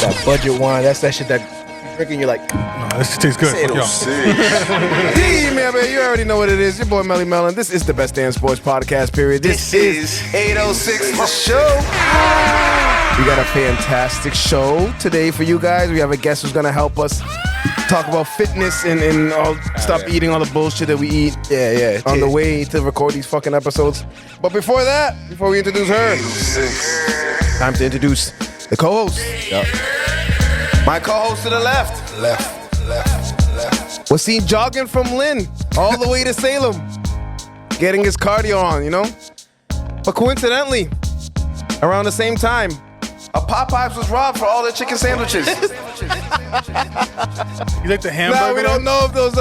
that budget wine. That's that shit that you drink and you're like, No, this shit tastes good. Fuck y'all. man, you already know what it is. Your boy Melly Mellon. This is the Best Damn Sports Podcast, period. This is 806 The Show. We got a fantastic show today for you guys. We have a guest who's going to help us talk about fitness and stop eating all the bullshit that we eat on the way to record these fucking episodes. But before we introduce her, time to introduce the co-host. Yep. My co-host to the left. Was seen jogging from Lynn all the way to Salem, getting his cardio on, you know? But coincidentally, around the same time, a Popeyes was robbed for all their chicken sandwiches. You like the hamburger? Now, we don't know if those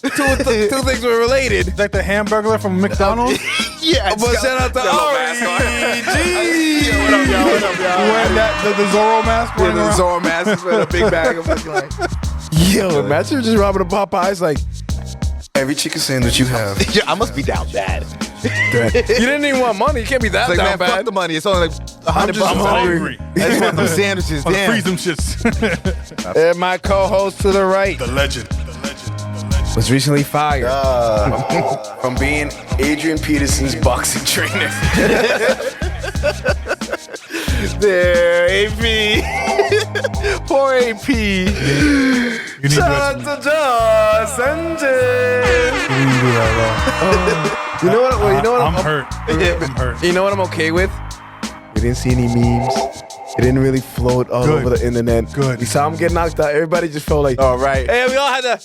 two things were related. You like the hamburger from McDonald's? Yeah, but shout out to REG. What up, y'all? You wearing the Zorro mask? Yeah, the Zorro mask with a big bag of it. Like, yo, imagine just robbing a Popeyes like every chicken sandwich you have. Yeah, I must be down bad. You didn't even want money. You can't be that It's like, down man, fuck bad. the money. It's only like I'm $100. hungry. I just want them sandwiches. I'll Damn. freeze them shits. And my co-host to the right The legend. was recently fired from being Adrian Peterson's boxing trainer. There, AP. Poor AP. You need Shout out to to John Sanchez. You know what? Well, you know what? I'm hurt. I'm hurt. You know what I'm okay with? We didn't see any memes. It didn't really float all Good. over the internet. Good. We saw him get knocked out. Everybody just felt like, All right. hey, we all had to.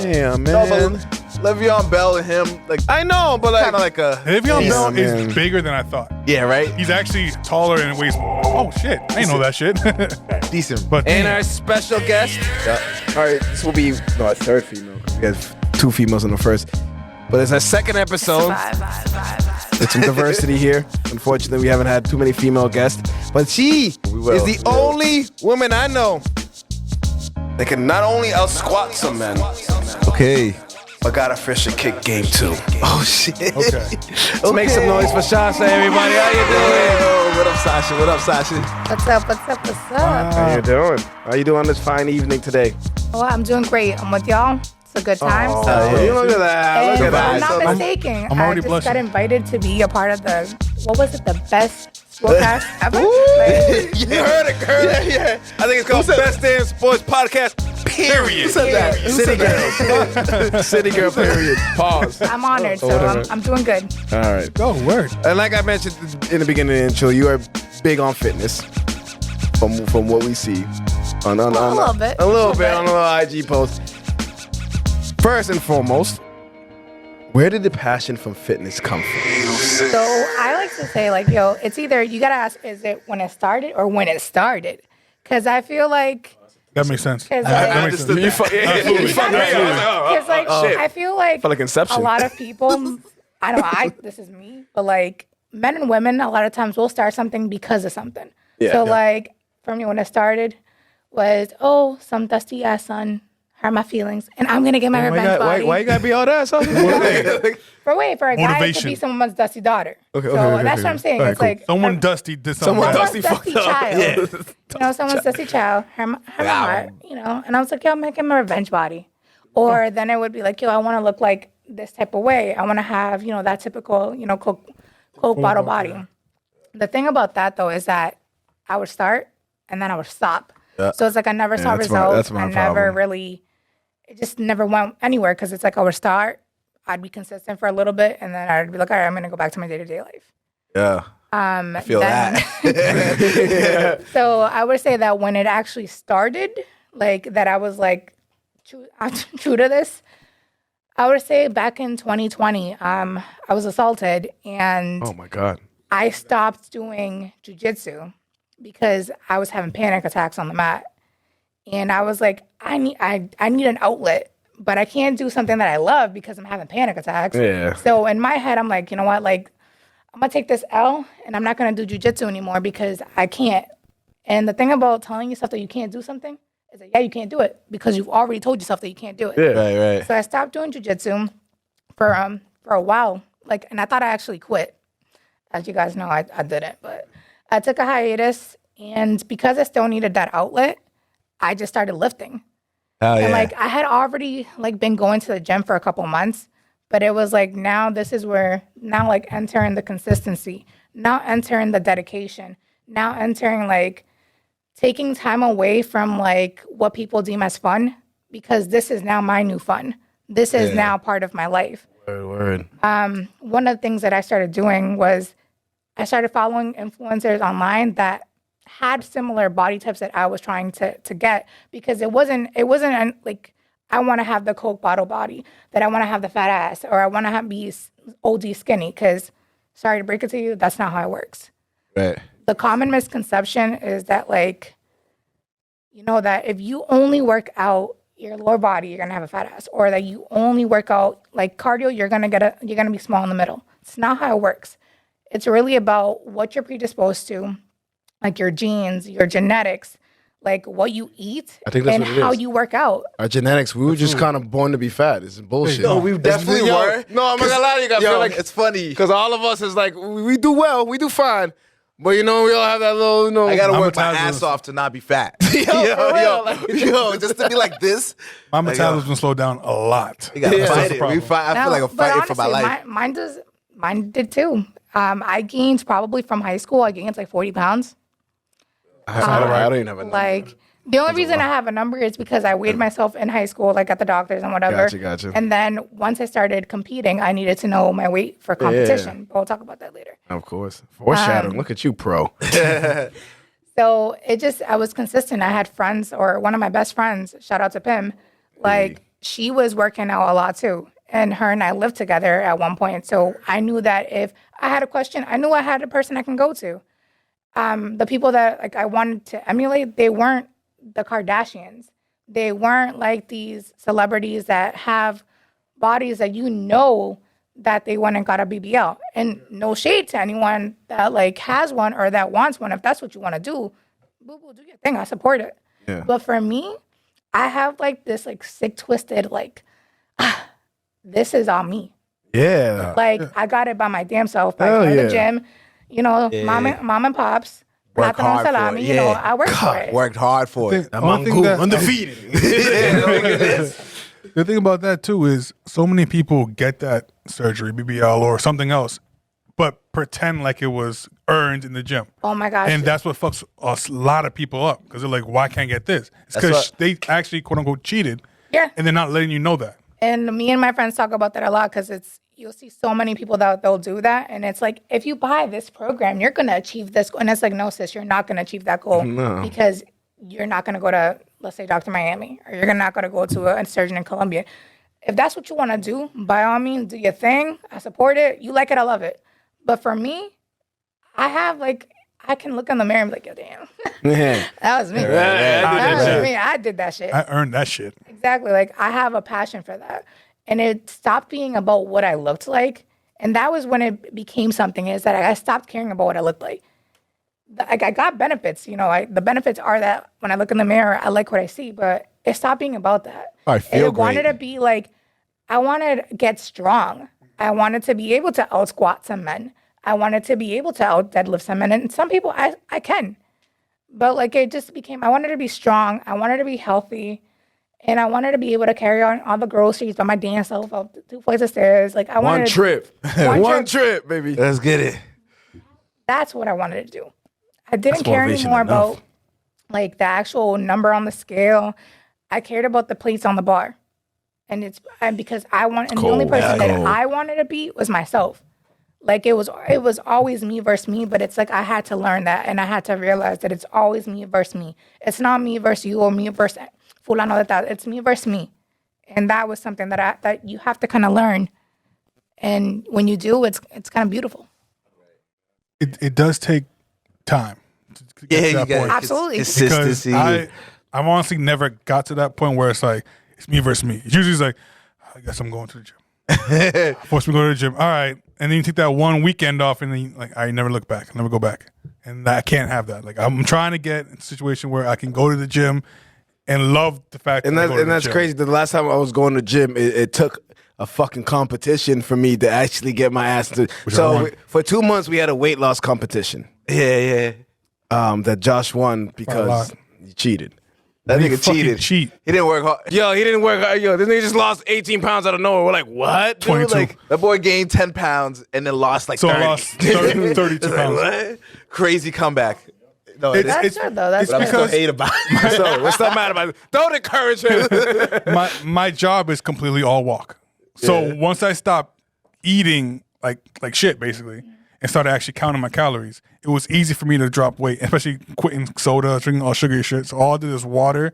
Damn, No, man. but Le'Veon Bell and him, like, I know, but like, kind of like a. Le'Veon Yeah, Bell man. is bigger than I thought. Yeah, right? He's actually taller and weighs more. Oh, shit. I didn't know that shit. Decent. But and damn. our special guest. All right, this will be our third female. We had two females in the first, but it's our second episode. There's some diversity here. Unfortunately, we haven't had too many female guests, but she is the only woman I know that can not only out squat some men, Okay. but got a fish and kick game too. Oh, shit. Okay. Let's make some noise for Sasha, everybody. How you doing? Yo, what up, Sasha? What up, Sasha? What's up? How you doing? How you doing on this fine evening today? Well, I'm doing great. I'm with y'all. It's a good time. Oh, so, you look at that. Look and at if that. I'm not So- mistaken, I'm already I just blushing. got invited to be a part of the, what was it, the best sportcast ever? Like, You heard it. Yeah. I think it's called Best Damn Sports Podcast, period. Who said that? Who City said Girl. City Girl, period. Pause. I'm honored, so I'm doing good. All right. Go, word. And like I mentioned in the beginning of the intro, you are big on fitness from what we see. On, A little bit. A little bit on a little IG post. First and foremost, where did the passion from fitness come from? So I like to say, like, yo, it's either, you got to ask, is it when it started or when it started? Because I feel like, That makes sense. Cause That makes sense. You Absolutely. fucking right. Because, like, shit. I feel like Felt like Inception. a lot of people, this is me, but like men and women, a lot of times will start something because of something. So, like, for me, when it started was, some dusty ass son hurt my feelings, and I'm going to get my revenge body. Why you gotta be all that? Son? For a guy, it could Motivation. be someone's dusty daughter. Okay, So okay, that's okay. what I'm saying. All right, It's cool. like Someone dusty did something. Someone bad. dusty someone's dusty child. Someone's dusty child hurt my heart, and I was like, yo, I'm making my revenge body. Or then it would be like, yo, I want to look like this type of way. I want to have, that typical, Coke bottle body. The thing about that, though, is that I would start and then I would stop. So it's like I never saw that's results. my I never problem. really, it just never went anywhere because it's like I would start, I'd be consistent for a little bit, and then I'd be like, all right, I'm going to go back to my day-to-day life. Yeah. I feel that. So I would say that when it actually started, like that I was like true to this, I would say back in 2020, I was assaulted and Oh my God. I stopped doing jujitsu because I was having panic attacks on the mat. And I was like, I need an outlet, but I can't do something that I love because I'm having panic attacks. Yeah. So in my head, I'm like, you know what? Like, I'm going to take this L and I'm not going to do jujitsu anymore because I can't. And the thing about telling yourself that you can't do something is that, yeah, you can't do it because you've already told yourself that you can't do it. Yeah. Right. So I stopped doing jujitsu for a while. Like, and I thought I actually quit. As you guys know, I didn't. But I took a hiatus And because I still needed that outlet, I just started lifting. Oh, And yeah. like I had already like been going to the gym for a couple months, but it was like now this is where now like entering the consistency, now entering the dedication, now entering like taking time away from like what people deem as fun, because this is now my new fun. This is now part of my life. Word. One of the things that I started doing was I started following influencers online that had similar body types that I was trying to get, because it wasn't like I want to have the Coke bottle body, that I want to have the fat ass, or I want to be OD skinny, because sorry to break it to you, that's not how it works. Right. The common misconception is that like, you know, that if you only work out your lower body, you're gonna have a fat ass, or that you only work out like cardio, you're gonna be small in the middle. It's not how it works. It's really about what you're predisposed to, like your genes, your genetics, like what you eat, I think that's and what it how is. you work out. Our genetics, we were just kind of born to be fat. It's bullshit. No, we definitely were. No, I'm not gonna lie to you. I feel like it's funny. because all of us is like we do well, we do fine, but you know we all have that little, you know. I gotta My work my metabolism- ass off to not be fat. for real, like- yo, just to be like this. My Like, metabolism slowed down a lot. We gotta Yeah. fight That's the it. problem. I feel like I'm but fighting for my honestly, life. Mine did too. I gained probably from high school. I gained like 40 pounds. I don't even have a number. Like the only reason I have a number is because I weighed myself in high school, like at the doctors and whatever. Gotcha. And then once I started competing, I needed to know my weight for competition. But we'll talk about that later. Of course, foreshadowing. Look at you, pro. So I was consistent. I had friends, or one of my best friends, shout out to Pim, like she was working out a lot too. And her and I lived together at one point. So I knew that if I had a question, I knew I had a person I can go to. The people that like I wanted to emulate, they weren't the Kardashians. They weren't like these celebrities that have bodies that you know that they went and got a BBL. And no shade to anyone that like has one or that wants one. If that's what you want to do, boo-boo, do your thing. I support it. Yeah. But for me, I have like this like sick, twisted, like, this is all me. Yeah. Like I got it by my damn self. By Hell going to yeah. the gym, you know, mom and pops, Work plátano hard for salami, it. you know, I worked for it. Worked hard for it. One thing that- undefeated. The thing about that too is so many people get that surgery, BBL or something else, but pretend like it was earned in the gym. Oh my gosh. And that's what fucks a lot of people up, because they're like, why can't I get this? It's That's because what- they actually quote unquote cheated. Yeah. And they're not letting you know that. And me and my friends talk about that a lot, because you'll see so many people that they'll do that. And it's like, if you buy this program, you're going to achieve this goal. And it's like, no, sis, you're not going to achieve that goal because you're not going to go to, let's say, Dr. Miami, or you're not going to go to a surgeon in Colombia. If that's what you want to do, by all means, do your thing. I support it. You like it, I love it. But for me, I can look in the mirror and be like, yo, damn, Yeah. that was me. Yeah, That was me. I did that shit. I earned that shit. Exactly. Like I have a passion for that. And it stopped being about what I looked like. And that was when it became something, is that I stopped caring about what I looked like. I got benefits, you know, the benefits are that when I look in the mirror, I like what I see, but it stopped being about that. I feel It wanted great. to be like, I wanted to get strong. I wanted to be able to out squat some men. I wanted to be able to out deadlift some men. And some people I can. But like it just became, I wanted to be strong. I wanted to be healthy. And I wanted to be able to carry on all the groceries by my damn self up 2 flights of stairs. Like I wanted One to- trip. One One trip. trip, baby. Let's get it. That's what I wanted to do. I didn't That's care motivation anymore enough. about like the actual number on the scale. I cared about the plates on the bar. And because I want, and the only cool. person That's that cool. I wanted to beat was myself. Like it was always me versus me, but it's like I had to learn that, and I had to realize that it's always me versus me. It's not me versus you or me versus fulano de tal. It's me versus me. And that was something that you have to kind of learn. And when you do, it's kind of beautiful. It does take time to get Yeah, to you that got point. Absolutely. Because consistency. I honestly never got to that point where it's like, it's me versus me. It's usually like, I guess I'm going to the gym. Force me to go to the gym. All right. And then you take that one weekend off and then you, like, I never look back. I never go back. And I can't have that. Like I'm trying to get in a situation where I can go to the gym and love the fact And that I that's go to and the that's gym. crazy. The last time I was going to the gym, it took a fucking competition for me to actually get my ass to. I So won. for 2 months we had a weight loss competition. Yeah. that Josh won because he cheated. That He nigga fucking cheated. cheat. He didn't work hard. Yo, he didn't work hard. Yo, this nigga just lost 18 pounds out of nowhere. We're like, what? Dude? 22. Like, That boy gained 10 pounds and then lost like So 30. I lost 32 It's like, pounds. what? Crazy comeback. No, It's- That's good though. That's but I'm good. still because- hate about it. so what's that matter about it? Don't encourage him. My job is completely all walk. So once I stopped eating like shit basically and started actually counting my calories, it was easy for me to drop weight, especially quitting soda, drinking all sugary shit. So all I did is water,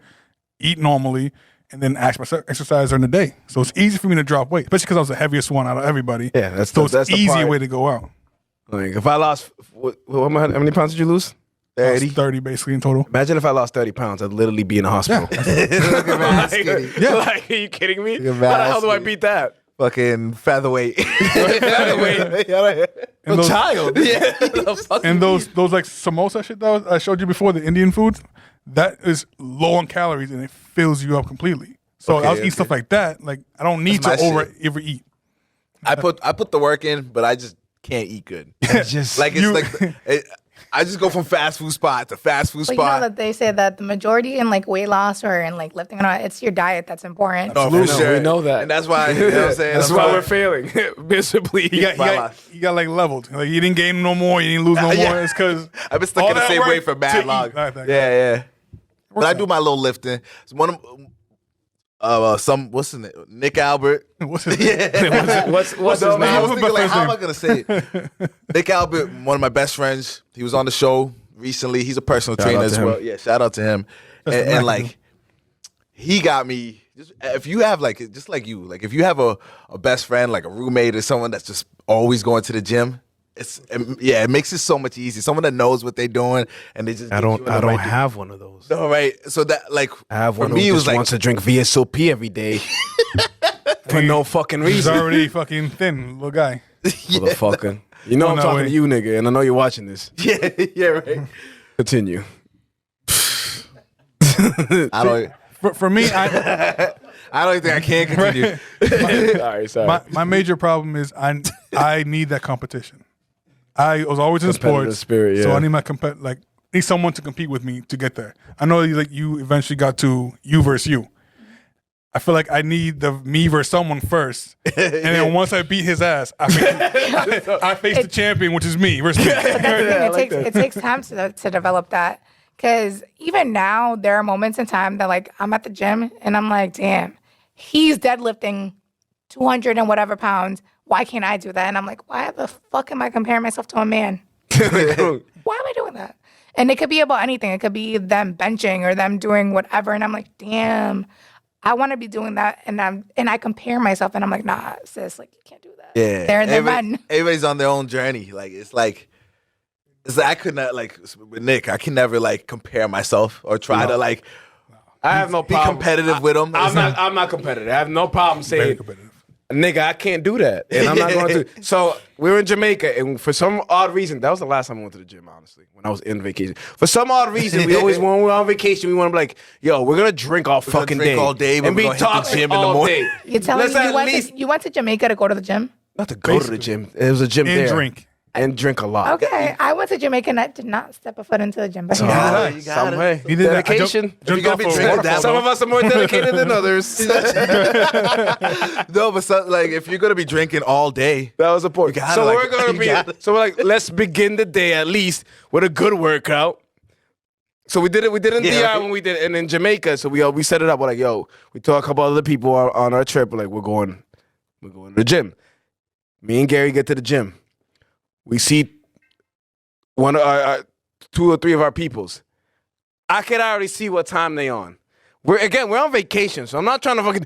eat normally, and then exercise during the day. So it's easy for me to drop weight, especially because I was the heaviest one out of everybody. Yeah, that's so the- it's that's the easy part. way to go out. Like, if I lost, how many pounds did you lose? I was 30. 30 basically in total. Imagine if I lost 30 pounds, I'd literally be in the hospital. Yeah. Like, are you kidding me? Look at How the that hell do I skinny. beat that? Fucking featherweight. And those, Child. Yeah. The fuck and you those like samosa shit that I showed you before, the Indian foods, that is low on calories and it fills you up completely. So I was eating stuff like that. Like I don't need That's to my shit. overeat. I put the work in, but I just can't eat good. just Like it's You- like I just go from fast food spot to fast food But you know spot. that they say that the majority in like weight loss or in like lifting and all, it's your diet that's important. Oh, for Absolutely. sure. We know that. And that's why, you know what I'm saying? That's why we're failing miserably. You got like leveled. Like you didn't gain no more, you didn't lose no Yeah. more. It's because I've been stuck in the same way for mad long. Yeah. Yeah. But I do my little lifting. It's one of what's his name? Nick Albert. What's his What's his No, man, I name? was thinking, like, first how am name? I gonna say it? Nick Albert, one of my best friends. He was on the show recently. He's a personal Shout trainer out as to him. well. Yeah, shout out to him. That's And, the and black like, he got me. If you have like, just like you, like if you have a best friend, like a roommate or someone that's just always going to the gym, it makes it so much easier. Someone that knows what they're doing, and they just I don't have one of those. All right, so that like I have for one me, who it was just like wants to drink VSOP every day for no fucking He's reason. already fucking thin, little guy. Motherfucker. You know I'm no talking way. to you, nigga, and I know you're watching this. yeah, right. Continue. I don't. For me, I I don't think I can continue. Sorry, sorry. my major problem is I need that competition. I was always in Competitive sports, spirit, so yeah. I need need someone to compete with me to get there. I know you eventually got to you versus you. I feel like I need the me versus someone first, and then once I beat his ass, I face the champion, which is me versus me. It takes time to develop that. Because even now, there are moments in time that like I'm at the gym and I'm like, damn, he's deadlifting 200 and whatever pounds. Why can't I do that? And I'm like, why the fuck am I comparing myself to a man? Why am I doing that? And it could be about anything. It could be them benching or them doing whatever. And I'm like, damn, I want to be doing that. And I compare myself and I'm like, nah, sis, like you can't do that. Yeah, They're the men. Everybody's on their own journey. It's like I could not like with Nick. I can never like compare myself or try to like I have no be problem. competitive with him. I'm not competitive. I have no problem Very saying, competitive. nigga, I can't do that. And I'm not going to. So we were in Jamaica, and for some odd reason, that was the last time I went to the gym, honestly, when I was in vacation. For some odd reason, when we're on vacation, we want to be like, yo, we're going to drink all gonna fucking drink day. all day, but and we're be gonna hit the talking gym in the all morning. day. You're telling Let's me at you went to Jamaica to go to the gym? Not to go to the gym. It was a gym And there. drink. And drink a lot. Okay, I went to Jamaica and I did not step a foot into the gym. But You got Some it. way. He did that. I Dedication. jumped If you're gonna off be a drinking waterfall, that- Some of us are more dedicated than others. No, but like if you're gonna be drinking all day, That was the point. You gotta, So like, we're gonna you be. gotta- So we're like, let's begin the day at least with a good workout. So we did it. We did it in Yeah. DI when we did it, and in Jamaica. So we set it up. We're like, yo, we told a couple other people on our trip. We're like, we're going to the gym. Me and Gary get to the gym. We see one of our 2 or 3 of our peoples. I can already see what time they on. We're on vacation, so I'm not trying to fucking.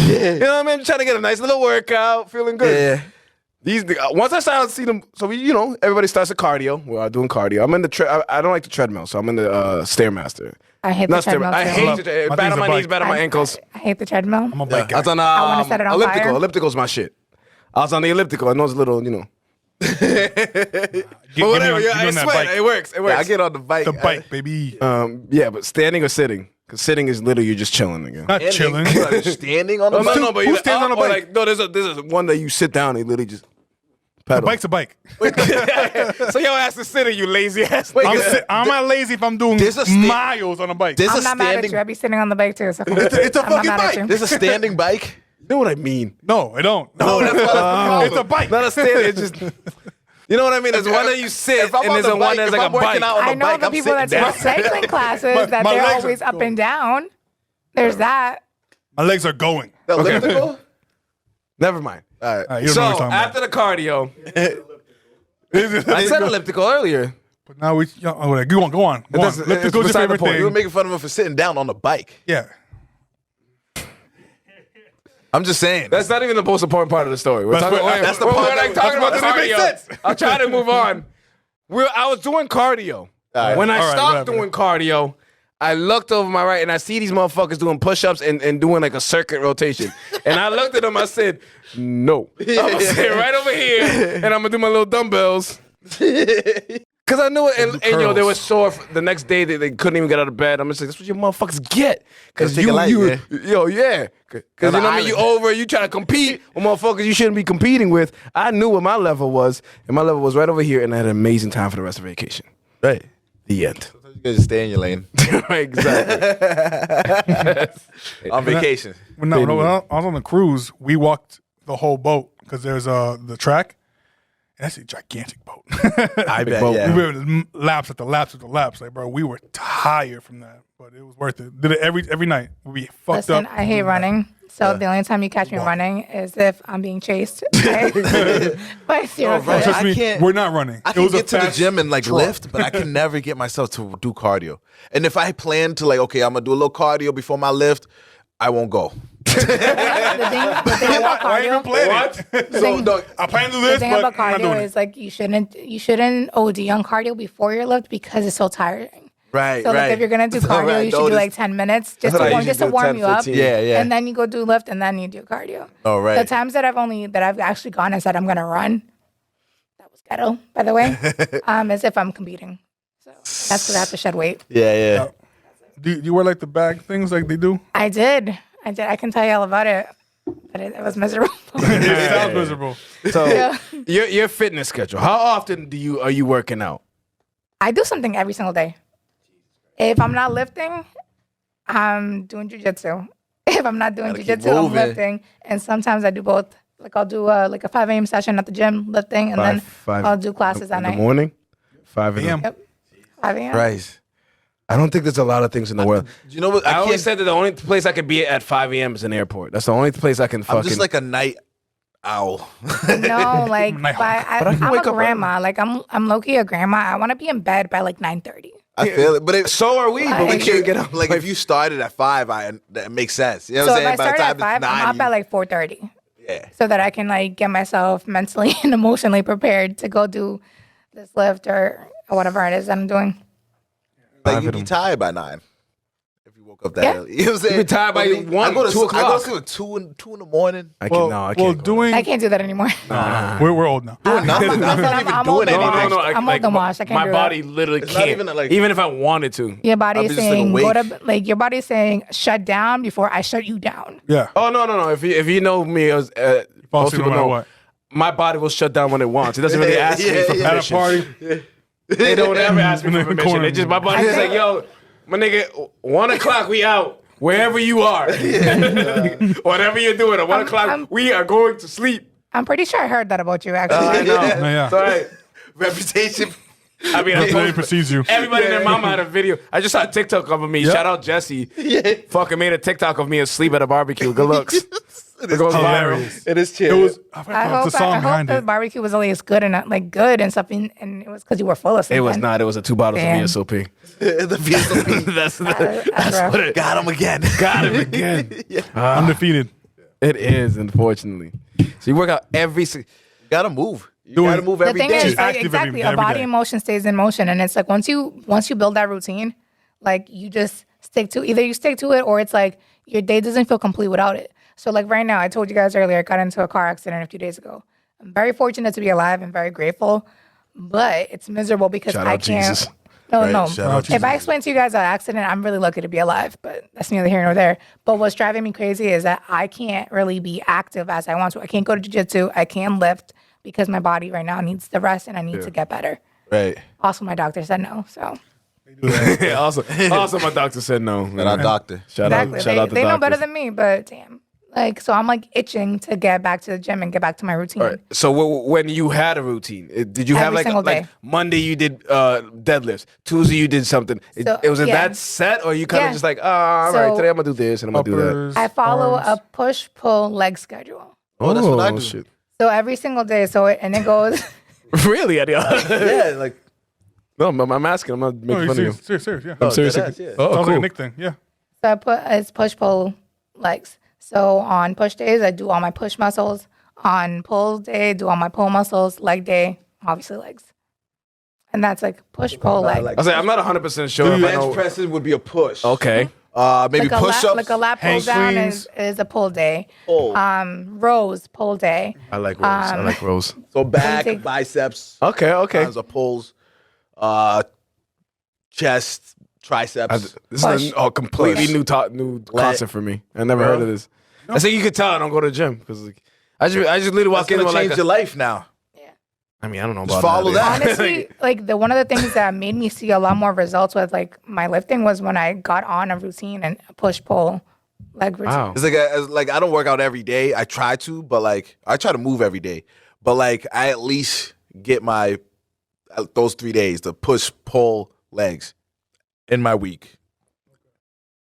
You know what I mean? I'm trying to get a nice little workout, feeling good. yeah, Once I started to see them, so everybody starts a cardio. We're all doing cardio. I'm in the I don't like the treadmill, so I'm in the Stairmaster. I hate the Not treadmill. Stairmaster. I too. hate it. My Bad thing's on a my bike. knees, bad on my ankles. I hate the treadmill. I'm a I bike guy. was on wanna set it on elliptical. fire. Elliptical's my shit. I was on the elliptical. I know it's a little, but Give whatever. me on I that swear, bike. it works. It works. I get on the bike. The bike, baby. Yeah, but standing or sitting? Because sitting is literally you're just chilling again. Not chilling. Standing on the No, bike. no, but Who you stands on a or bike? like, no, there's a one that you sit down and literally just A bike's a bike. So your ass is sitting, you lazy ass. I'm not lazy if I'm doing miles on a bike. There's I'm a not mad at standing. you. I'd be sitting on the bike too. So It's a I'm not fucking mad at bike. you. There's a standing bike. You know what I mean? No, I don't. No, that's why It's a bike. Not a stand. It's just. You know what I mean? There's one that you sit, If I'm and on there's the a one bike, that's if like I'm a working bike. out on I the know bike, the I'm people that sitting take down. cycling classes that my they're legs are always up going. and down. There's that. My legs are going. The elliptical? Never mind. All right. You don't know So what you're talking after the cardio, about. I said elliptical earlier. But now we go on. Go on. doesn't- Let's it's go to your beside the favorite point. thing. You were making fun of him for sitting down on the bike. Yeah. I'm just saying. That's not even the most important part of the story. We're That's talking, what- that's the we're part like that- talking about that's the what makes cardio. sense. I'll try to move on. I was doing cardio. right. When I All right, stopped whatever. doing cardio, I looked over my right and I see these motherfuckers doing push-ups and doing like a circuit rotation. And I looked at them, I said, no. I'm gonna sit right over here and I'm gonna do my little dumbbells. Cause I knew it, and yo, they were sore the next day. They couldn't even get out of bed. I'm just like, that's what you motherfuckers get. Cause Take it light, you, yeah. yo, yeah. Cause you know what I mean. You over, you try to compete with motherfuckers you shouldn't be competing with. I knew what my level was, and my level was right over here, and I had an amazing time for the rest of vacation. Right. The end. You guys just stay in your lane. Exactly. On vacation. When I was on the cruise, we walked the whole boat because there's the track. And that's a gigantic boat. I bet, boat. yeah. We were laps after laps after laps. Like, bro, we were tired from that, but it was worth it. Did it every night. We fucked Listen, up. I hate running. So the only time you catch me running is if I'm being chased. But seriously, right. Trust I me, can't- we're not running. I It can was a get to the fast gym and like trot. lift, but I can never get myself to do cardio. And if I plan to like, okay, I'm gonna do a little cardio before my lift, I won't go. the thing about Why even cardio, plan it? So no, I plan to do the this, thing but about I'm not doing cardio it. is like you shouldn't OD on cardio before your lift because it's so tiring. right, So right. like if you're gonna do cardio, Right, you should do notice- like 10 minutes just what I to warm, usually just to do, warm 10, you up. 15. Yeah, yeah. And then you go do lift and then you do cardio. Oh, right. The times that I've actually gone and said I'm gonna run, that was ghetto, by the way. As if I'm competing. So that's because I have to shed weight. Yeah, yeah. Do you wear like the bag things like they do? I did. I can tell you all about it. But it was miserable. It sounds miserable. So Yeah. your fitness schedule. How often are you working out? I do something every single day. If I'm not lifting, I'm doing jujitsu. If I'm not doing Gotta keep jujitsu, I'm moving. lifting. And sometimes I do both. Like I'll do like a 5 a.m. session at the gym, lifting, and then I'll do classes at in night. the morning. 5 a.m. Yep. 5 a.m. Right. I don't think there's a lot of things in the world. You know what? I I always can't. said that the only place I could be at 5 a.m. is an airport. That's the only place I can fucking. I'm just like a night owl. No, like My I'm a wake up grandma. Like I'm low-key a grandma. I want to be in bed by like 9:30. I feel it, but so are we, but we Like- can't get up. Like if you started at 5, that makes sense. You know what So I'm if I saying? By the start time at it's 5, I'm 9, up at like 4:30. yeah. So that I can like get myself mentally and emotionally prepared to go do this lift or whatever it is that I'm doing. Like you'd be tired by 9 if you woke up that Yeah. early. You know what I'm saying? be tired by I mean, 1, I go to 2 I o'clock. go to sleep at 2 in the morning. I Well, can't. No, I can't. doing. I can't do that anymore. We're old now. I'm not even I'm doing old now. anything. No. I'm old and washed. I can't my do body that. literally It's not can't. even like- even if I wanted to. Your body I'm is just, like, saying awake. go to like your body is saying shut down before I shut you down. Yeah. Oh no. If you know me, as Fall most asleep people no matter know, what. my body will shut down when it wants. It doesn't really ask me for Yeah. At a permission. party. They don't ever ask me In for the permission. corner. They just my body's just like, yo, my nigga, 1 o'clock we out. Wherever you are, whatever you're doing at 1 o'clock, I'm- we are going to sleep. I'm pretty sure I heard that about you actually. I know. Yeah. It's all right. Reputation. I mean, I Nobody told- precedes you. everybody and their mama had a video. I just saw a TikTok of me. Yep. Shout out Jesse. Fucking made a TikTok of me asleep at a barbecue. Good looks. It goes viral. Hilarious. It is It chill. was. I forgot the song I hope behind the it. barbecue was always good and like good and stuff, and it was because you were full of something. It was not. It was a 2 bottles Damn. of VSOP. The VSOP. That's rough. what it Got him again. got him again. Undefeated. It is, unfortunately. So you work out every. Gotta move. You Doing- gotta move The every thing day. is, like, active exactly, every a body day. in motion stays in motion, and it's like once you build that routine, like you just stick to either you stick to it or it's like your day doesn't feel complete without it. So like right now, I told you guys earlier, I got into a car accident a few days ago. I'm very fortunate to be alive and very grateful, but it's miserable because Shout I out can't. Jesus. No, Right, no. shout out If I explain to you guys an accident, I'm really lucky to be alive, but that's neither here nor there. But what's driving me crazy is that I can't really be active as I want to. I can't go to jiu-jitsu. I can't lift because my body right now needs the rest and I need to get better. Right. Also, my doctor said no. So also, my doctor said no. And our doctor. Shout exactly, out, shout out to they know better doctors. than me, but damn. Like, so I'm like itching to get back to the gym and get back to my routine. All right. So when you had a routine, did you have Every like single day. Monday you did deadlifts, Tuesday you did something? So, it was in yeah. that set, or you kind of Yeah. just like, all So- right, today I'm gonna do this and I'm gonna do that. Uppers, I follow arms. a push-pull leg schedule. Oh, that's what I do. Shit. So every single day, and it goes. Really, Eddie? Yeah, like No, I'm asking. I'm not No, making you're fun of you. serious, yeah. I'm serious. deadass, yeah. Oh, Sounds like a cool. Nick thing, yeah. So it's push-pull legs. So on push days, I do all my push muscles. On pull day, do all my pull muscles. Leg day, obviously legs. And that's like push-pull leg. like- I was like, I'm not 100% sure. If I bench know. presses would be a push. Okay. Maybe like push-ups. like a lap pull down Hamstrings. is a pull day. Oh. Rows pull day. I like rows. I like rows. So back, take- biceps, Okay. kinds of pulls, chest, triceps. This Push. is a completely Push. new concept for me. I never heard of this. I think you could tell I don't go to the gym because like, I just literally walk That's in gonna with like change your life now. I mean, I don't know Just about follow that. Honestly, like one of the things that made me see a lot more results with like my lifting was when I got on a routine and a push-pull leg routine. Wow. It's like I don't work out every day. I try to, but like I try to move every day. But like I at least get my those 3 days, the push pull legs in my week.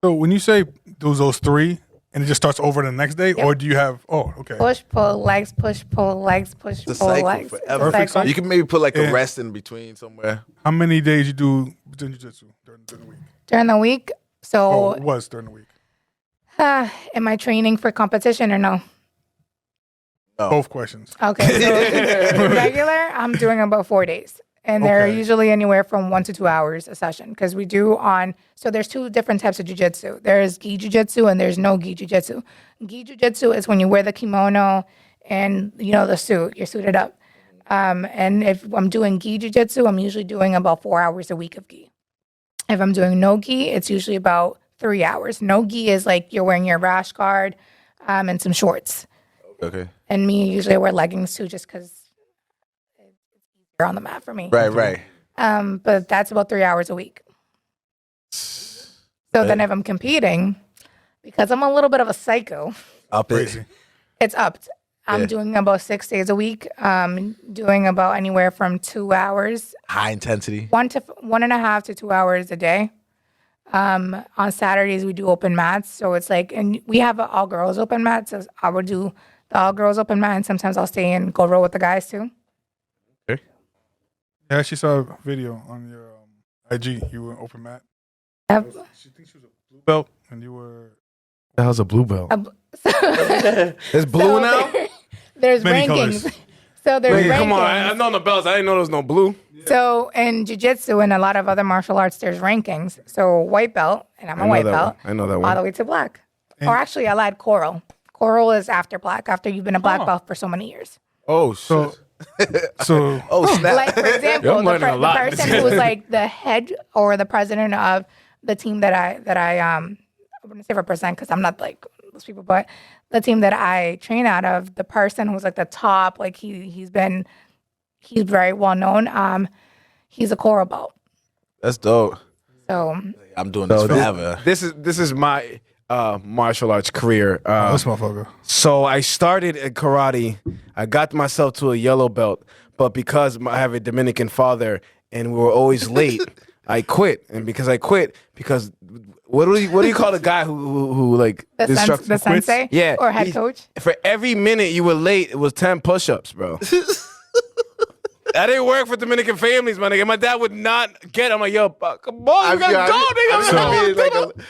So when you say those three, and it just starts over the next day, Yep. or do you have? Oh, okay. Push-pull legs, push-pull legs, It's a push-pull cycle legs. It's a forever. Perfect cycle. You can maybe put like Yeah. a rest in between somewhere. How many days you do jiu-jitsu during the week? During the week, Oh, so it was during the week. am I training for competition or no? Both questions. Okay, so regular, I'm doing about 4 days. And they're Okay. usually anywhere from 1 to 2 hours a session because we do so there's two different types of jiu-jitsu. There's gi jiu-jitsu and there's no gi jiu-jitsu. Gi jiu-jitsu is when you wear the kimono and, the suit, you're suited up. And if I'm doing gi jiu-jitsu, I'm usually doing about 4 hours a week of gi. If I'm doing no gi, it's usually about 3 hours. No gi is like you're wearing your rash guard and some shorts. Okay. And me, usually I wear leggings too just because it's easier on the mat for me. Right. But that's about 3 hours a week. So then if I'm competing, because I'm a little bit of a psycho, Up Crazy. it. it's upped. I'm Yeah. doing about 6 days a week, doing about anywhere from 2 hours, High intensity. 1.5 to 2 hours a day. On Saturdays, we do open mats. So it's like, and we have an all girls open mat. So I would do the all girls open mat, and sometimes I'll stay and go row with the guys too. Yeah, I actually saw a video on your IG. You were open mat. Yep. She thinks she was a blue belt, and you were The hell's a blue belt? So It's blue now. there's Many rankings. colors. So there's rankings. Come on, I've known the belts. I didn't know there was no blue. So in jiu-jitsu and a lot of other martial arts, there's rankings. So white belt, and I'm a know white that belt, one. I know that all one. the way to black. Or actually, I'll add coral. Coral is after black, after you've been a black belt for so many years. Oh shit. so. So Oh snap. Like, for example, Yeah, I'm learning a the lot. person who was like the head or the president of the team that I wouldn't say represent because I'm not like those people, but the team that I train out of, the person who's like the top, like he's very well known. He's a coral belt. That's dope. So I'm doing this forever. This is my martial arts career. this motherfucker. So I started at karate. I got myself to a yellow belt, but because I have a Dominican father and we were always late, I quit. And because I quit, because what do you call the guy who like the instructs- the sensei, Yeah, or head he- coach. For every minute you were late, it was 10 push-ups, bro. That didn't work for Dominican families, my nigga. My dad would not get. I'm like, yo, come on, you gotta go,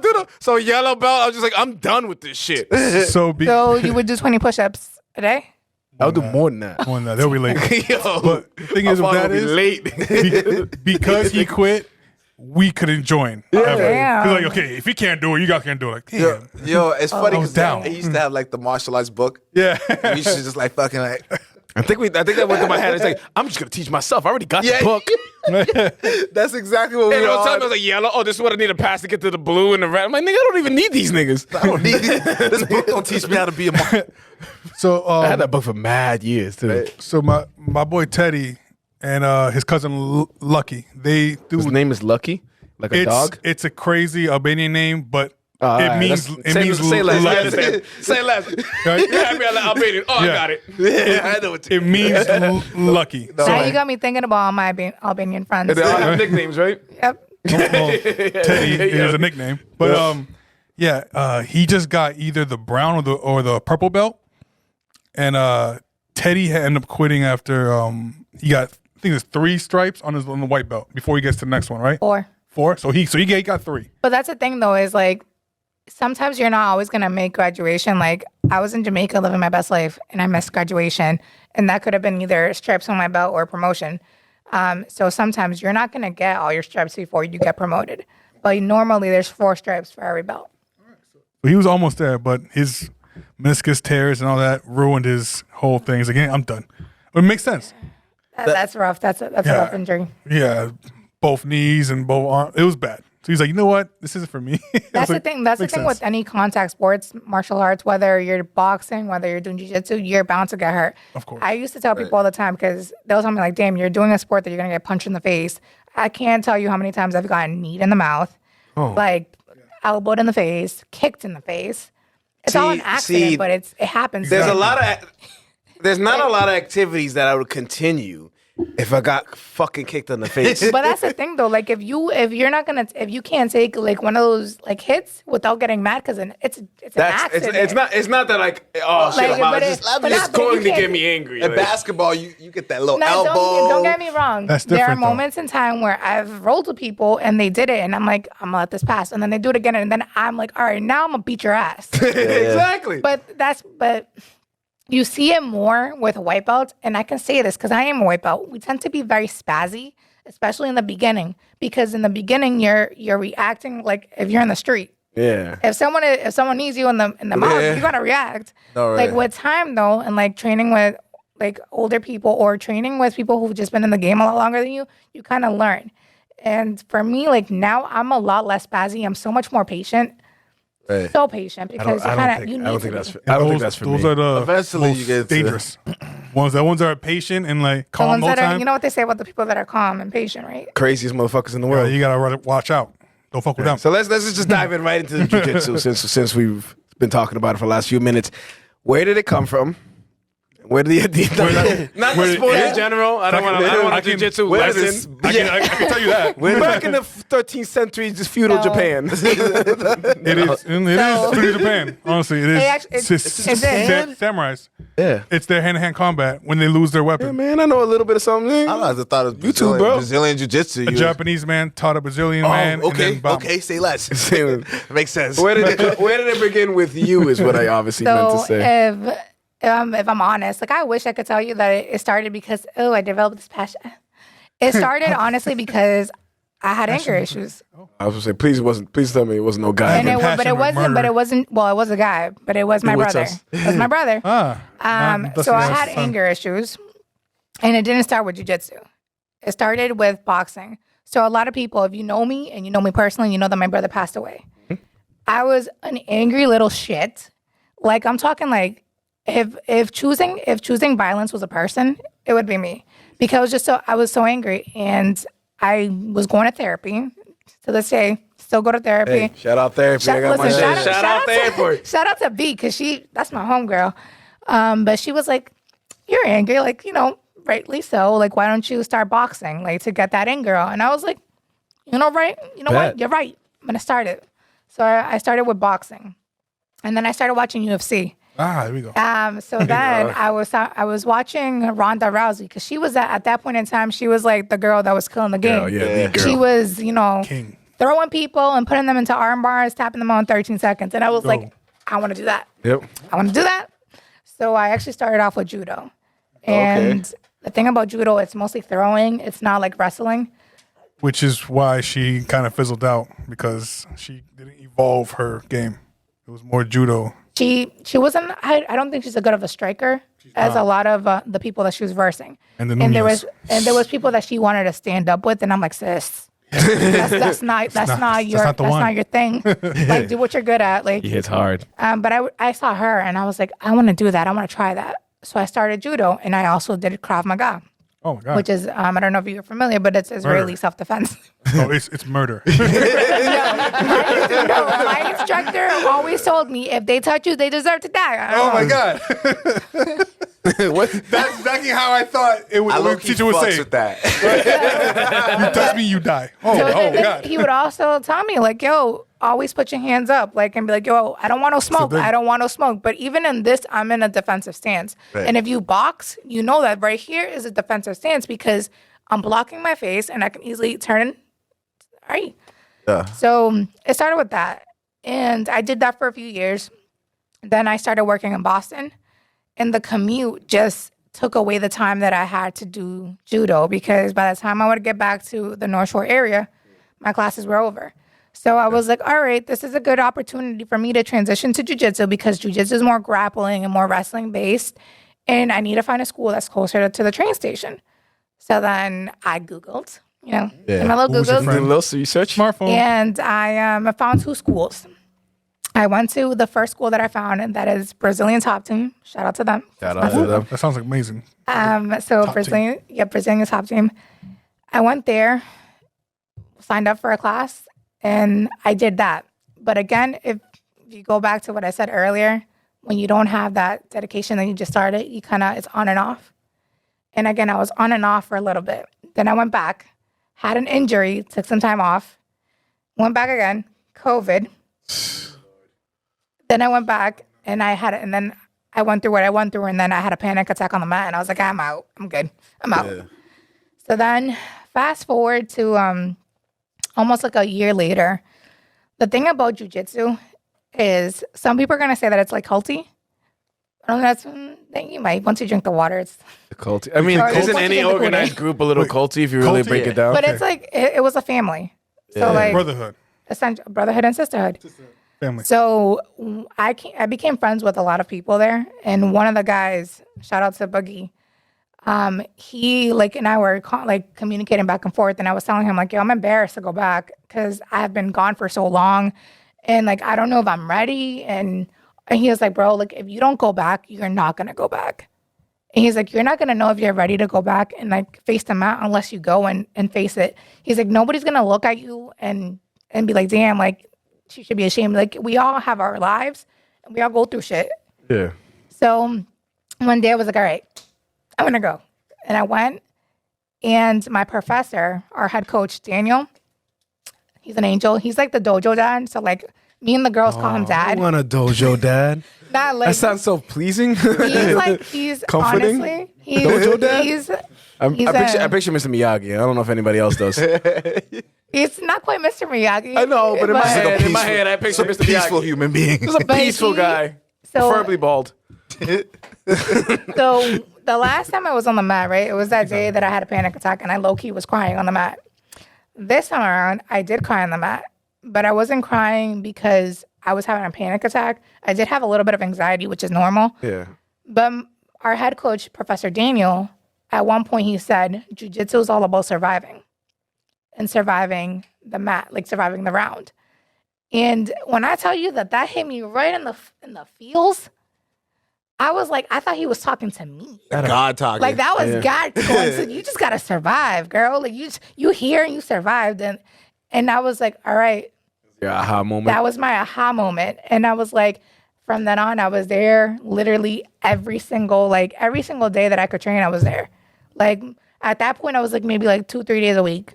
nigga. So yellow belt, I was just like, I'm done with this shit. So, So you would do 20 push-ups a day. I'll do more than that. Well, no, they'll be late. Yo, But the thing my is, with father that will be is late. because he quit, we couldn't join. Ever. Damn. He's like, okay, if he can't do it, you guys can't do it. Like, damn. Yo, it's funny I was because down. he used to have like the martial arts book. Yeah. We used to just like fucking like. I think that went through my head. It's like, I'm just gonna teach myself. I already got the book. That's exactly what we And were all the time I on. was like, yellow. Oh, this is what I need to pass to get to the blue and the red. I'm like, nigga, I don't even need these niggas. I don't need this book. Don't teach me how to be a mom. So I had that book for mad years too. so my boy Teddy and his cousin Lucky, they do. His name is Lucky, like a dog. It's a crazy Albanian name, but it means say less. lucky. Say less. Right? You had me on the Albanian. Oh, I Yeah. got it. Yeah, I know what you It means lucky. So, Now you got me thinking about all my Albanian friends. They all have nicknames, right? Yep. well, Teddy is a nickname, but he just got either the brown or the purple belt, and Teddy had ended up quitting after he got, I think there's 3 stripes on the white belt before he gets to the next one, right? 4. 4. So he got 3. But that's the thing, though, is like sometimes you're not always gonna make graduation. Like I was in Jamaica living my best life, and I missed graduation, and that could have been either stripes on my belt or promotion. So sometimes you're not gonna get all your stripes before you get promoted. But normally there's 4 stripes for every belt. So he was almost there, but his meniscus tears and all that ruined his whole thing. He's like, yeah, I'm done. But it makes sense. That's rough. That's a rough injury. Yeah, both knees and both arms. It was bad. So he's like, you know what? This isn't for me. That's the thing. That's the thing with any contact sports, martial arts, whether you're boxing, whether you're doing jiu-jitsu, you're bound to get hurt. Of course. I used to tell people all the time because they'll tell me like, damn, you're doing a sport that you're going to get punched in the face. I can't tell you how many times I've gotten kneed in the mouth, like elbowed in the face, kicked in the face. It's all an accident, but it happens. There's there's not a lot of activities that I would continue if I got fucking kicked in the face. But that's the thing though. Like if you can't take like one of those like hits without getting mad because it's an accident. It's not that like, oh shit, Like, wow, but it's but just but going you to can't- get me angry. In like. basketball, you get that little No, elbow. don't get me wrong. That's there are different, though. moments in time where I've rolled with people and they did it, and I'm like, I'm gonna let this pass, and then they do it again, and then I'm like, all right, now I'm gonna beat your ass. Exactly. but you see it more with white belts, and I can say this because I am a white belt. We tend to be very spazzy, especially in the beginning, because in the beginning you're reacting like if you're in the street. Yeah. If someone needs you in the mouth, you gotta react. All right. Like with time though, and like training with like older people or training with people who've just been in the game a lot longer than you kind of learn. And for me, like now I'm a lot less spazzy. I'm so much more patient. Right. So patient because I don't think that's for those me. are the Eventually you most get to- dangerous ones. The ones that are patient and like the calm ones no that time. are, you know what they say about the people that are calm and patient, right? Craziest motherfuckers in the world. you gotta watch out. Don't fuck with them. So let's just dive in right into the jiu-jitsu since we've been talking about it for the last few minutes. Where did it come from? Where did not the sport in general? I don't want a jiu-jitsu lesson. I can tell you that. Back in the 13th century, just feudal No. Japan. It is feudal Japan. Honestly, it is. It's Samurais. Yeah. It's their hand-to-hand combat when they lose their weapon. Man, I know a little bit of something. I thought it was You too, bro. Brazilian jiu-jitsu. A Japanese man taught a Brazilian man. Okay, and then bam. okay, say less. Makes sense. Where did it begin with you? Is what I obviously meant to So say. if I'm honest, like I wish I could tell you that it started because I developed this passion. It started honestly because I had anger issues, I was gonna say, please tell me it wasn't no guy. and Passion but it or wasn't. But murder. it wasn't. Well, it was a guy, but it was my What's brother. us? It was my brother. So I had fun. anger issues, and it didn't start with jiu-jitsu. It started with boxing. So a lot of people, if you know me and you know me personally, you know that my brother passed away. I was an angry little shit. Like I'm talking like if choosing violence was a person, it would be me because I was so angry, and I was going to therapy. To this day, still go to therapy. Hey, shout out therapy. I got my Listen, shit. Shout out therapy. Shout out to B because that's my homegirl. But she was like, "You're angry, like rightly so. Like, why don't you start boxing, like to get that anger out?" And I was like, right? You know what? You're right. I'm gonna start it. So I started with boxing, and then I started watching UFC. There we go. So then I was watching Ronda Rousey because she was at that point in time she was like the girl that was killing the game. lead girl. She was King. throwing people and putting them into arm bars, tapping them on 13 seconds, and I was like, I want to do that. Yep. I want to do that. So I actually started off with judo, and the thing about judo, it's mostly throwing. It's not like wrestling. Which is why she kind of fizzled out because she didn't evolve her game. It was more judo. She wasn't. I don't think she's as good of a striker as a lot of the people that she was versing. And there was people that she wanted to stand up with, and I'm like, sis, that's not your thing. Like, do what you're good at. Like, He hits hard. But I saw her, and I was like, I want to do that. I want to try that. So I started judo, and I also did Krav Maga. Oh my God. Which is, I don't know if you're familiar, but it's Israeli self-defense. No, it's murder. My instructor always told me, if they touch you, they deserve to die. Oh my God. That's exactly how I thought the teacher would say. With that. You touch me, you die. Oh God. He would also tell me, like, yo, always put your hands up, like, and be like, yo, I don't want no smoke. I don't want no smoke. But even in this, I'm in a defensive stance. Right. And if you box, you know that right here is a defensive stance because I'm blocking my face and I can easily turn. All right. Yeah. So it started with that. And I did that for a few years. Then I started working in Boston. And the commute just took away the time that I had to do judo because by the time I would get back to the North Shore area, my classes were over. So I was like, all right, this is a good opportunity for me to transition to jiu-jitsu because jiu-jitsu is more grappling and more wrestling based. And I need to find a school that's closer to the train station. So then I Googled, my little Google. Did a little research. Smartphone. And I found 2 schools. I went to the first school that I found, and that is Brazilian Top Team. Shout out to them. That sounds amazing. So Brazilian Top Team. I went there, signed up for a class, and I did that. But again, if you go back to what I said earlier, when you don't have that dedication that you just started, it's on and off. And again, I was on and off for a little bit. Then I went back, had an injury, took some time off, went back again, COVID. Then I went back and then I went through what I went through, and then I had a panic attack on the mat, and I was like, I'm out. I'm good. I'm out. Yeah. So then fast forward to almost like a year later. The thing about jiu-jitsu is some people are going to say that it's like culty. I don't know, you might, once you drink the water, it's... Culty. I mean, isn't any organized group a little culty if you really break it down? But it's like, it was a family. So like... Brotherhood. Brotherhood and sisterhood. Family. So I became friends with a lot of people there, and one of the guys, shout out to Boogie, he and I were communicating back and forth, and I was telling him like, yo, I'm embarrassed to go back because I have been gone for so long, and I don't know if I'm ready, and he was like, bro, if you don't go back, you're not gonna go back, and he's like, you're not gonna know if you're ready to go back and face the mat unless you go and face it. He's like, nobody's gonna look at you and be like, damn, she should be ashamed. We all have our lives, and we all go through shit. Yeah. So one day I was like, all right, I'm going to go. And I went, and my professor, our head coach, Daniel, he's an angel. He's like the dojo dad. So me and the girls call him dad. I want a dojo dad. That sounds so pleasing. He's comforting. Honestly, dojo dad? I I picture Mr. Miyagi. I don't know if anybody else does. It's not quite Mr. Miyagi. I know, but in my head, I picture Mr. Miyagi. Peaceful human being. He's a peaceful guy. Preferably bald. So the last time I was on the mat, right, it was that day that I had a panic attack, and I low-key was crying on the mat. This time around, I did cry on the mat, but I wasn't crying because I was having a panic attack. I did have a little bit of anxiety, which is normal. Yeah. But our head coach, Professor Daniel, at one point he said, jiu-jitsu is all about surviving. And surviving the mat, surviving the round. And when I tell you that hit me right in the feels, I was like, I thought he was talking to me. God talking. That was God going to, you just got to survive, girl. You here and you survived. And I was like, all right. Your aha moment. That was my aha moment. And I was like, from then on, I was there literally every single day that I could train, I was there. At that point, I was maybe 2-3 days a week.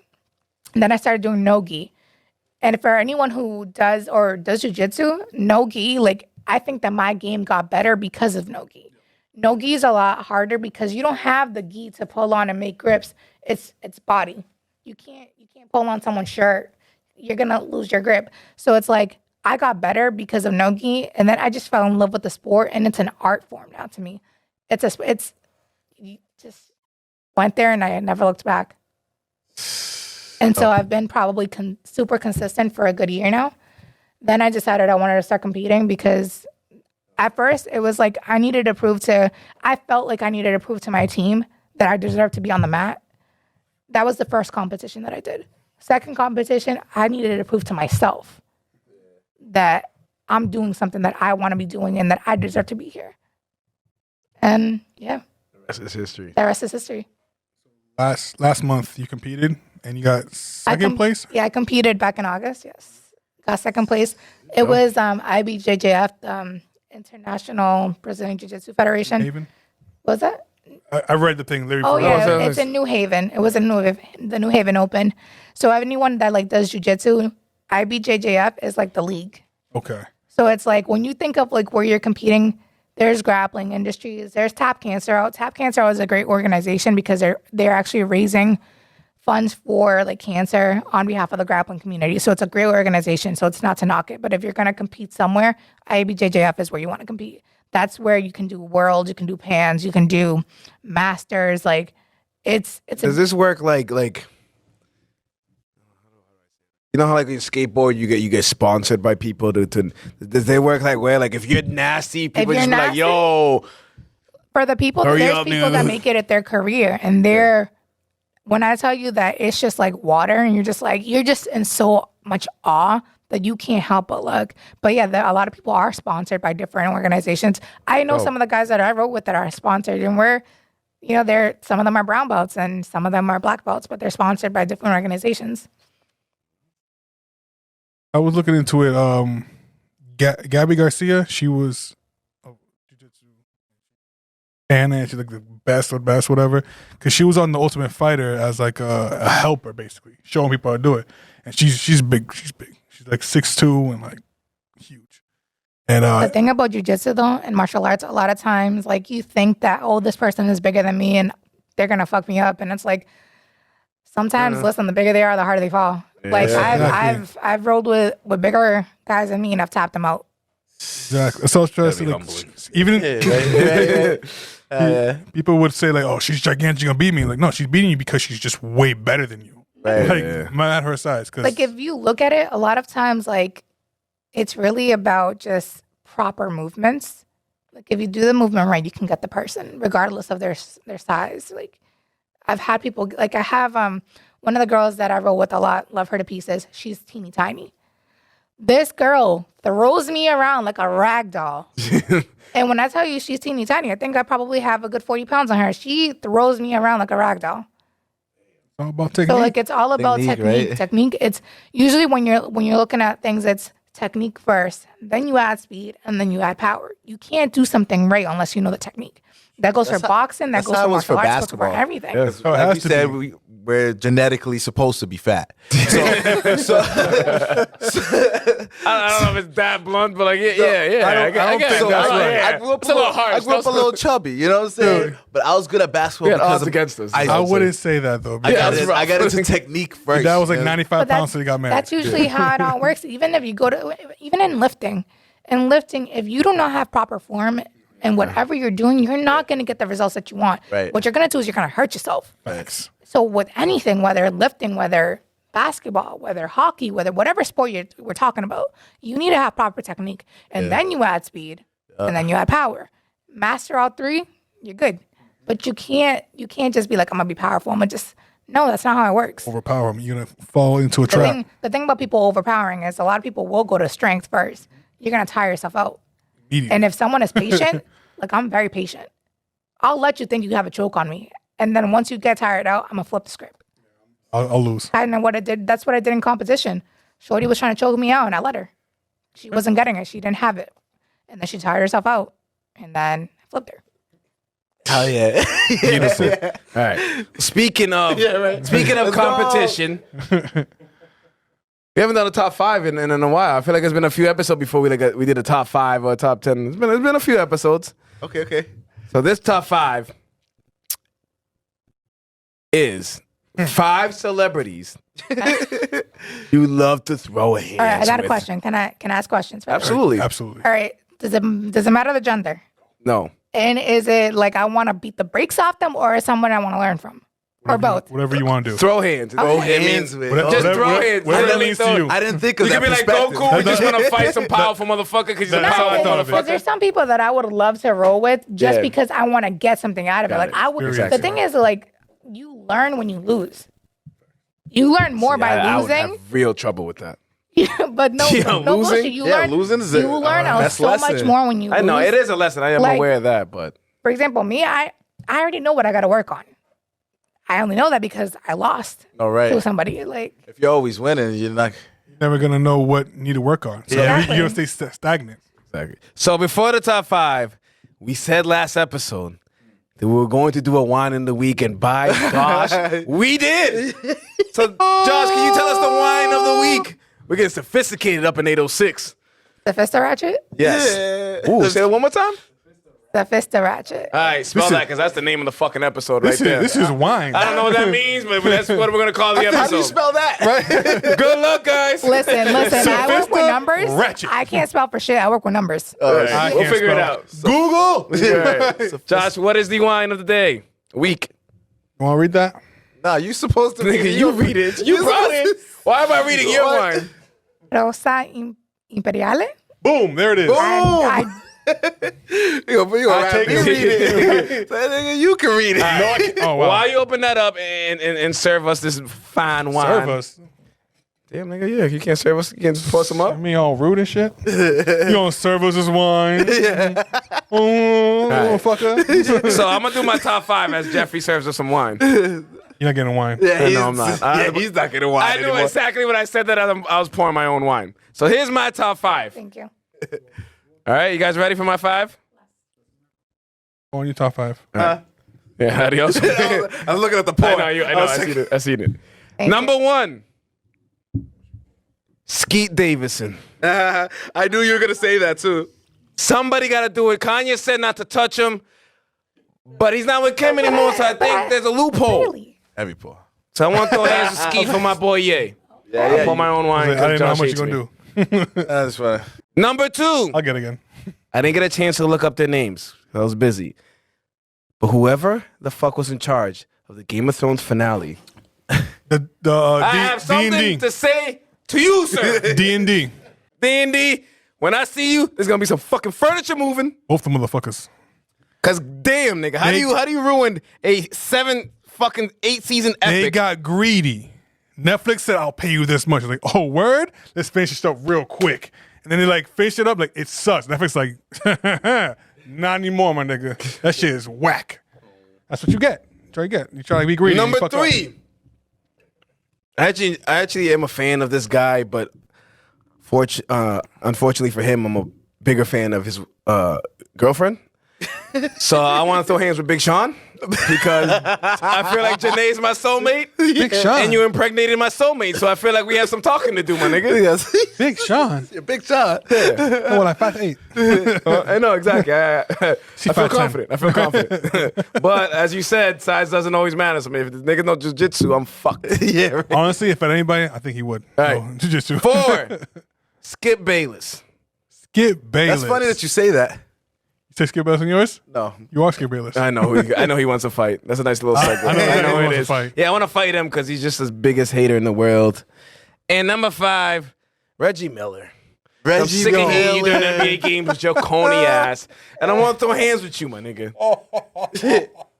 And then I started doing no-gi. And for anyone who does jiu-jitsu, no-gi, I think that my game got better because of no-gi. No-gi is a lot harder because you don't have the gi to pull on and make grips. It's body. You can't pull on someone's shirt. You're going to lose your grip. So it's I got better because of no-gi, and then I just fell in love with the sport, and it's an art form now to me. You just went there, and I never looked back. And so I've been probably super consistent for a good year now. Then I decided I wanted to start competing because at first it was like I felt like I needed to prove to my team that I deserved to be on the mat. That was the first competition that I did. Second competition, I needed to prove to myself that I'm doing something that I want to be doing and that I deserve to be here. And yeah. The rest is history. The rest is history. Last month you competed and you got second place? Yeah, I competed back in August, yes. Got second place. It was IBJJF, International Brazilian Jiu-Jitsu Federation. Haven? What was that? I read the thing. Oh yeah, it's in New Haven. It was in the New Haven Open. So anyone that like does jiu-jitsu, IBJJF is like the league. Okay. So it's like when you think of like where you're competing, there's Grappling Industries, there's Tap Cancer. Tap Cancer is a great organization because they're actually raising funds for like cancer on behalf of the grappling community. So it's a great organization. So it's not to knock it, but if you're going to compete somewhere, IBJJF is where you want to compete. That's where you can do worlds, you can do pans, you can do masters. Like it's. Does this work like? You know how like you skateboard, you get sponsored by people to does they work like where like if you're nasty, people just be like, yo. For the people, there's people that make it their career, and when I tell you that it's just like water, and you're just in so much awe that you can't help but look. But yeah, a lot of people are sponsored by different organizations. I know some of the guys that I wrote with that are sponsored, and some of them are brown belts and some of them are black belts, but they're sponsored by different organizations. I was looking into it. Gabby Garcia, she was a jiu-jitsu and she's like the best, whatever. Because she was on The Ultimate Fighter as like a helper, basically, showing people how to do it. And she's big. She's big. She's like 6'2" and like huge. And the thing about jiu-jitsu though and martial arts, a lot of times like you think that this person is bigger than me and they're gonna fuck me up, and it's like sometimes listen, the bigger they are, the harder they fall. Like I've rolled with bigger guys than me and I've tapped them out. Exactly. So stressing. Like, even people would say like, "Oh, she's gigantic, she's gonna beat me." Like, no, she's beating you because she's just way better than you. Not her size. Cause like if you look at it, a lot of times like it's really about just proper movements. Like if you do the movement right, you can get the person regardless of their size. Like I've had people like I have one of the girls that I roll with a lot, love her to pieces. She's teeny tiny. This girl throws me around like a rag doll. And when I tell you she's teeny tiny, I think I probably have a good 40 pounds on her. She throws me around like a rag doll. It's all about technique. So like it's all about technique. Right? Technique. It's usually when you're looking at things, it's technique first, then you add speed, and then you add power. You can't do something right unless you know the technique. That goes for boxing. That goes for martial arts. That goes for everything. Yeah. Like you said, we're genetically supposed to be fat. So I don't know if it's that blunt, but like I grew up a little chubby. You know what I'm saying? Dude. But I was good at basketball because against us. I wouldn't say that though. I got into technique first. That was like 95 pounds till you got married. That's usually how it all works. Even if you even in lifting, if you do not have proper form. And whatever you're doing, you're not going to get the results that you want. Right. What you're going to do is you're going to hurt yourself. Thanks. So with anything, whether lifting, whether basketball, whether hockey, whatever sport we're talking about, you need to have proper technique. And then you add speed. And then you add power. Master all three, you're good. But you can't just be like, I'm going to be powerful. No, that's not how it works. Overpower them. You're going to fall into a trap. The thing about people overpowering is a lot of people will go to strength first. You're going to tire yourself out. And if someone is patient, like I'm very patient, I'll let you think you have a choke on me. And then once you get tired out, I'm going to flip the script. I'll lose. I know what I did. That's what I did in competition. Shorty was trying to choke me out and I let her. She wasn't getting it. She didn't have it. And then she tired herself out. And then I flipped her. Oh yeah. Beautiful. All right. Speaking of competition, we haven't done a top 5 in a while. I feel like it's been a few episodes before we did a top 5 or a top 10. It's been a few episodes. Okay. So this top 5 is 5 celebrities you love to throw a hand. All right, I got a question. Can I ask questions? Absolutely. Absolutely. All right. Does it matter the gender? No. And is it like I want to beat the brakes off them, or is someone I want to learn from? Or both. Whatever you want to do. Throw hands. Throw It means hands with. Whatever- just whatever- throw hands. whatever Literally means to throw- you. I didn't think of You that could be like perspective. Goku. We just want to fight some powerful motherfucker because he's a That's how I powerful thought of it. Because motherfucker. there's some people that I would love to roll with just Yeah. because I want to get something out of it. Got Like it. I would. Exactly. The thing is, like, you learn when you lose. You learn more by I would losing. have real trouble with that. But no, Yeah, no losing? bullshit. You Yeah, learn. losing is you learn best so much lesson. more when you lose. I know it is a lesson. I am Like- aware of that, but For example, me, I already know what I got to work on. I only know that because I lost All right. to somebody. Like, If you're always winning, you're not. You're never going to know what need to work on. So Exactly. you're going to stay stagnant. exactly. So before the top 5, we said last episode that we were going to do a wine in the week, and by gosh, we did. So Josh, can you tell us the wine of the week? We're getting sophisticated up in 806. Sophistiratchet? Yes. Yeah. Ooh, say it one more time. Sophistiratchet. All right, spell This that is- because that's the name of the fucking episode right This there. is wine. I don't know what that means, but that's what we're gonna call the episode. How do you spell that? Right. Good luck, guys. Listen. I work with numbers. Sophistiratchet. I can't spell for shit. I work with numbers. All right, I we'll can't figure it spell. out. Google. All right. Josh, what is the wine of the day? Week. You want to read that? Nah, you supposed to. Nigga, you read it. You brought it. Why am I reading your What? wine? Rosa Imperiale. Boom. There it is. I You gonna take you it. read it. That nigga, you can read it. No, I can't. Oh, wow. Why you open that up and serve us this fine wine? Serve us. Damn, nigga, yeah. You can't serve us. You can't pour some I up. mean, all rude and shit. You don't serve us this wine. Oh, motherfucker. So I'm gonna do my top 5 as Jeffrey serves us some wine. You're not getting wine. Yeah, No, I'm not. Yeah, he's not getting wine I knew anymore. exactly what I said that I was pouring my own wine. So here's my top 5. thank you. All right, you guys ready for my 5? Go on your top 5. Yeah, adios. I was looking at the pour. I know, I seen it. I seen it. Thank Number 1, Skeet Davison. I knew you were gonna say that too. Somebody got to do it. Kanye said not to touch him, but he's not with Kim anymore, so I think there's a loophole. Really? Heavy pour. So I want to throw hands with Skeet for my boy Ye. I'll pour my own wine. I didn't know how Josh much hates you're going me. to do. That's fine. Number 2, I'll get it again. I didn't get a chance to look up their names. I was busy. But whoever the fuck was in charge of the Game of Thrones finale, The I have something D&D. to say to you, sir. D&D. D&D, when I see you, there's gonna be some fucking furniture moving. Both the motherfuckers. Cause damn, nigga, how do you ruin a 8 season They epic? got greedy. Netflix said, I'll pay you this much. I'm like, oh, word? Let's finish your stuff real quick. And then they like finish it up like, it sucks. Netflix like, not anymore, my nigga. That shit is whack. That's what you get. Try to get. You try to be greedy. Number you fuck up. 3, I actually am a fan of this guy, but unfortunately for him, I'm a bigger fan of his girlfriend. So I want to throw hands with Big Sean because I feel like Janae's my soulmate. Big Sean. And you impregnated my soulmate, so I feel like we have some talking to do, my nigga. Yes. Big Sean. Big shot. Oh, like 5'8". I know, exactly. I feel 5'10". confident. I feel confident. But as you said, size doesn't always matter. So if the nigga know jiu-jitsu, I'm fucked. Yeah. Right. Honestly, if at anybody, I think he would. All right. Oh, jiu-jitsu. 4, Skip Bayless. Skip Bayless. That's funny that you say that. You say Skip Bayless on yours? No. You are Skip Bayless. I know. I know he wants to fight. That's a nice little segue. I know he it wants to is. fight. Yeah, I want to fight him because he's just the biggest hater in the world. And number 5, Reggie Miller. I'm sick of hearing you doing NBA games with your coney ass, and I want to throw hands with you, my nigga.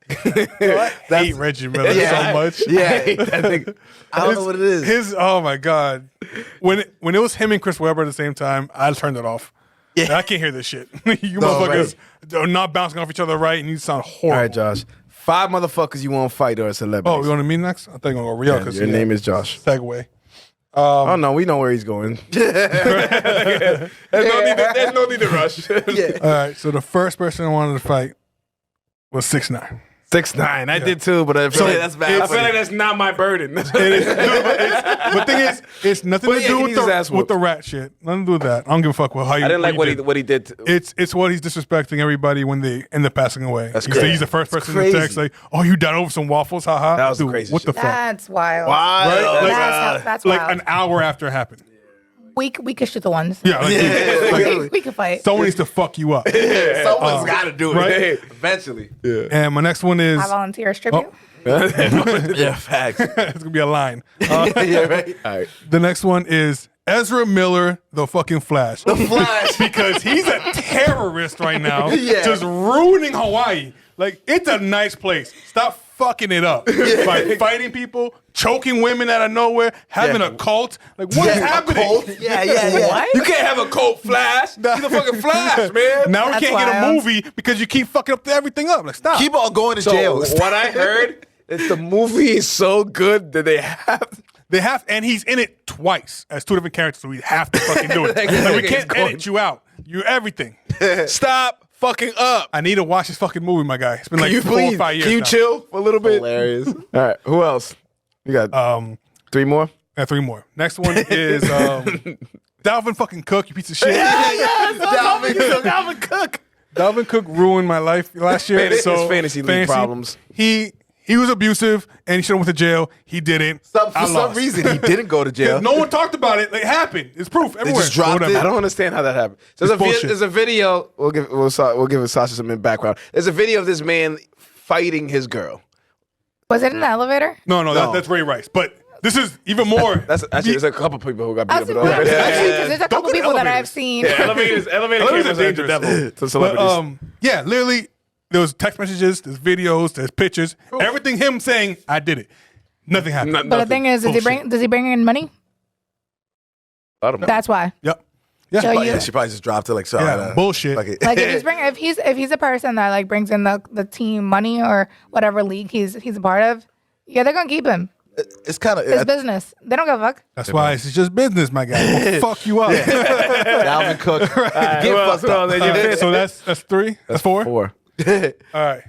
I hate Reggie Miller so much. Yeah. I think I don't know what it is. Oh my god, when it was him and Chris Webber at the same time, I turned it off. Yeah, I can't hear this shit. You motherfuckers are not bouncing off each other right, and you sound horrible. All right, Josh. 5 motherfuckers you won't fight or a celebrity. Oh, you want to meet next? I think I'm gonna go real because Your name is Josh. segue. Oh no, we know where he's going. There's no need to rush. All right, so the first person I wanted to fight was 6ix9ine. 6ix9ine. I did too, but I feel like that's bad. I feel like that's not my burden. But the thing is, it's nothing But to yeah, do he with needs his ass with whooped. the rat shit. Nothing to do with that. I don't give a fuck how you. I didn't like what did. he did. It's what he's disrespecting everybody when they end up passing away. That's He's crazy. he's the first person to crazy. text like, "Oh, you died over some waffles, haha." That was Dude, crazy what the shit. fuck? That's wild. Wild. Right? Like, That's Like wild. an hour after it happened. We could shoot the ones. Yeah, like, We could fight. someone needs to fuck you up. Someone's got to do it right? eventually. And my next one is I volunteer as tribute. Yeah, facts. it's gonna be a line. Yeah, right. All right. The next one is Ezra Miller, the fucking Flash. The Flash. Because he's a terrorist right now, Yeah. just ruining Hawaii. Like, it's a nice place. Stop fucking it up by fighting people, choking women out of nowhere, having a cult. Like, what is happening? Yeah. What? You can't have a cult Flash. He's a fucking Flash, man. Now we That's can't get a wild. movie because you keep fucking up everything up. Like, stop. Keep on going to jail. What I heard is the movie is so good that They have, and he's in it twice as two different characters, so we have to fucking do it. Like, we can't edit you out. You're everything. stop fucking up. I need to watch this fucking movie, my guy. It's been like Can you 4 or please? 5 years Can you now. chill for a little bit? Hilarious. All right, who else? You got 3 more? And 3 more. Next one is Dalvin fucking Cook, you piece of shit. Dalvin Cook. Dalvin Cook ruined my life last year. Fantasy- so his fantasy league problems. He was abusive and he should have went to jail. He didn't. For I some lost. reason, he didn't go to jail. No one talked about it. Like, it happened. It's proof everywhere. just dropped Whatever. it? I don't understand how that happened. So It's bullshit. there's a video. We'll give Sasha some background. There's a video of this man fighting his girl. Was it in the elevator? No. That's Ray Rice. But this is even more. That's actually there's a couple people who got beat I up. was with actually, that. because there's a Don't couple go to people that I've elevators. seen. Elevator Elevators cameras are are the dangerous. devil to But, celebrities. yeah, literally, there was text messages, there's videos, there's pictures, everything him saying, I did it. Nothing happened. But the thing is, Bullshit. does he bring in money? I don't know. That's why. Yep. Yeah. So you- She probably just dropped it like so. Yeah, bullshit. Fuck it. Like if he's a person that like brings in the team money or whatever league he's a part of, yeah, they're gonna keep him. It's kind of It's business. They don't give a fuck. That's why it's just business, my guy. We'll fuck you up. Dalvin Cook. Get fucked up. So that's 3? That's 4? 4. All right.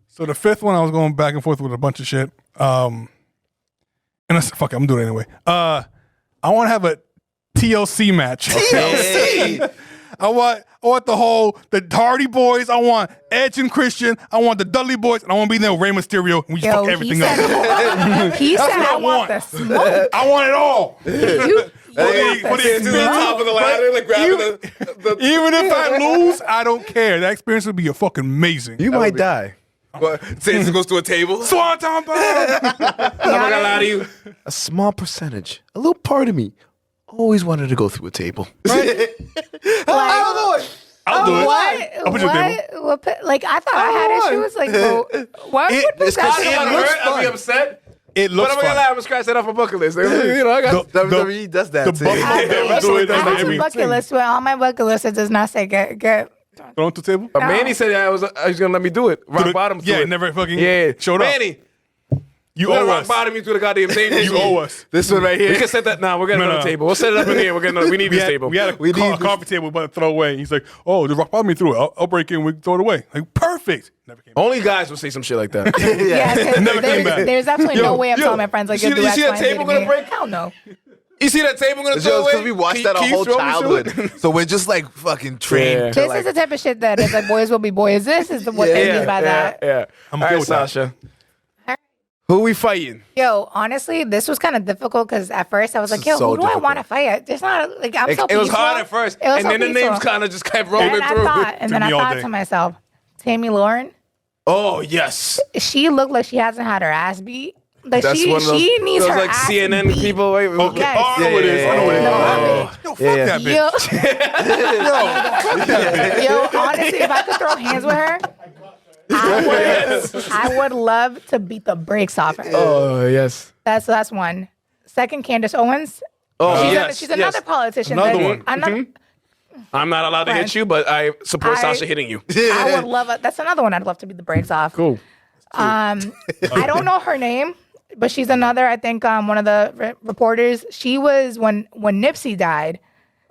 So the 5th one, I was going back and forth with a bunch of shit. And fuck it, I'm doing it anyway. I want to have a TLC match. I want the Hardy Boys. I want Edge and Christian. I want the Dudley Boys, and I want to be there with Rey Mysterio, and we just fuck everything up. He said, what I I want the want. smoke. I want it all. For the top of the ladder, like grabbing the Even if I lose, I don't care. That experience would be fucking amazing. You might die. Sands goes to a table. Swanton Bomb. I'm not gonna lie to you. A small percentage, a little part of me, always wanted to go through a table. I'll do it. I'll put you on the table. Like I thought I had issues. Like, well, why would it's that? cause I don't looks hurt. I'll be fun. upset. It But looks I'm gonna fun. lie. I'm gonna scratch that off a bucket list. You know, I got. WWE does that The too. bucket- I mean, Wrestling does I that have every a bucket list. Well, on my bucket list, it does not say get. Throw it to the table. But Manny said he's gonna let me do it. Rock bottom. Yeah, to it. never fucking Showed showed up. Manny, You we're owe gonna rock us. bottom you through the goddamn table. You owe us. This one right We here. can set that now. We're getting No, another no. table. We'll set it up in here. We need this table. We had a coffee table, but throw away. He's like, "Oh, the rock bottom me through it. I'll break in. We throw it away." Like, perfect. Never came. Only guys will say some shit like that. Yeah, Never came back. there's absolutely no way I'm yo, telling my friends like you you see- do you X, see that Y, and Z table to me. gonna break? Hell no. You see that table gonna It's throw just away? because we watched that our Keith whole throw me to childhood. it? So we're just like fucking trained. to This like, is the type of shit that is like boys will be boys. This is what they mean by that. Yeah. I'm All okay right, with that. Sasha. Who we fighting? Yo, honestly, this was kind of difficult because at first I was like, This yo, is so who do I difficult. want to fight? There's not like I'm so It was peaceful. hard at first, It was and so then the peaceful. names kind of just kept rolling Then through. and then I me all thought day. to myself, Tammy Lauren, Oh yes, she looked like she hasn't had her ass beat. Like that's she one of those, needs those her like ass CNN beat. people. Wait, Okay. Yes. Oh, I know what it is. I know what it is. No, Yo, fuck that bitch. Yo, honestly, if I could throw hands with her, I would love to beat the brakes off her. Oh yes. That's one. Second, Candace Owens. Oh She's another politician. Another that- one. I'm not, I'm not allowed to hit Friend. you, but I support I- Sasha hitting you. I would love it. That's another one I'd love to beat the brakes off. Cool. I don't know her name, but she's another. I think one of the reporters. She was when Nipsey died.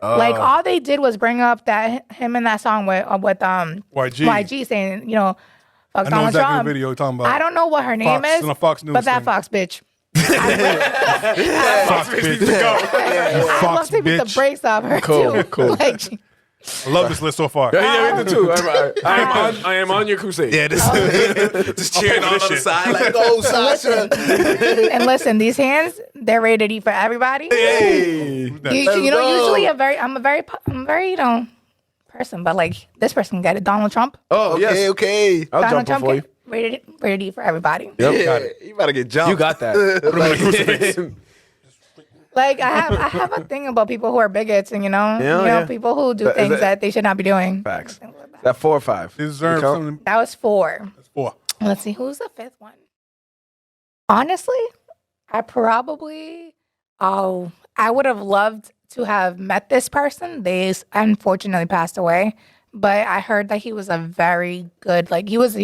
Like all they did was bring up that him in that song with YG saying, you know, fuck I know Donald exactly Trump. the video you're talking about. I don't know what her name Fox, is, on a Fox News but that thing. Fox bitch. Fox bitch. I'd love Fox to beat the bitch. brakes off her Cool, too. cool. Like, I love this list so far. Yeah, me too. I am on your crusade. Yeah, just cheering on this the shit. side like, oh, Sasha. And listen, these hands, they're rated E for everybody. Hey. You know, usually I'm a very, person, but like this person can get it. Donald Trump. Oh, yes. Okay. I'll Donald jump Trump before you. rated E for everybody. Yep. Yeah, you better get jumped. You got that. Like I have a thing about people who are bigots and Yeah. people who do things that they should not be doing. Facts. That 4 or 5? They deserve You count? something. That was 4. That's 4. Let's see, who's the 5th one? Honestly, I would have loved to have met this person. They unfortunately passed away, but I heard that he was a very good, like he was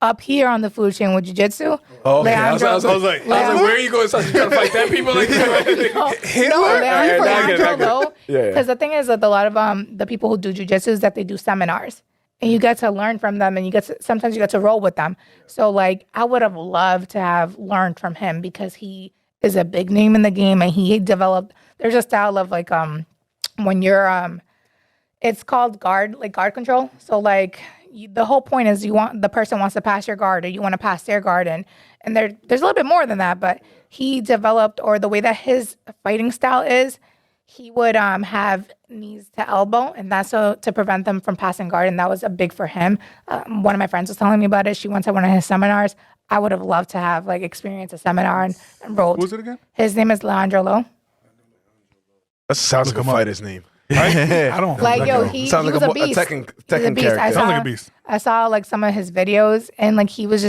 up here on the food chain with jiu-jitsu. Oh, okay. Leandro, I was like, where are you going? So you trying to fight that people like that? No, Leandro though. Yeah. Because the thing is that a lot of the people who do jiu-jitsu is that they do seminars. And you get to learn from them, and sometimes you get to roll with them. So, like, I would have loved to have learned from him because he is a big name in the game, and he developed. There's a style of like when you're it's called guard control. So like the whole point is the person wants to pass your guard, or you want to pass their guard, and there's a little bit more than that. But he developed, or the way that his fighting style is, he would have knees to elbow, and that's so to prevent them from passing guard, and that was a big for him. One of my friends was telling me about it. She went to one of his seminars. I would have loved to have experience a seminar and rolled. What was it again? His name is Leandro Lowe. That sounds like a fighter's name. Right? I don't He Sounds was like a beast. Tekken He's a beast. character. Sounds like a beast. I saw some of his videos, and he was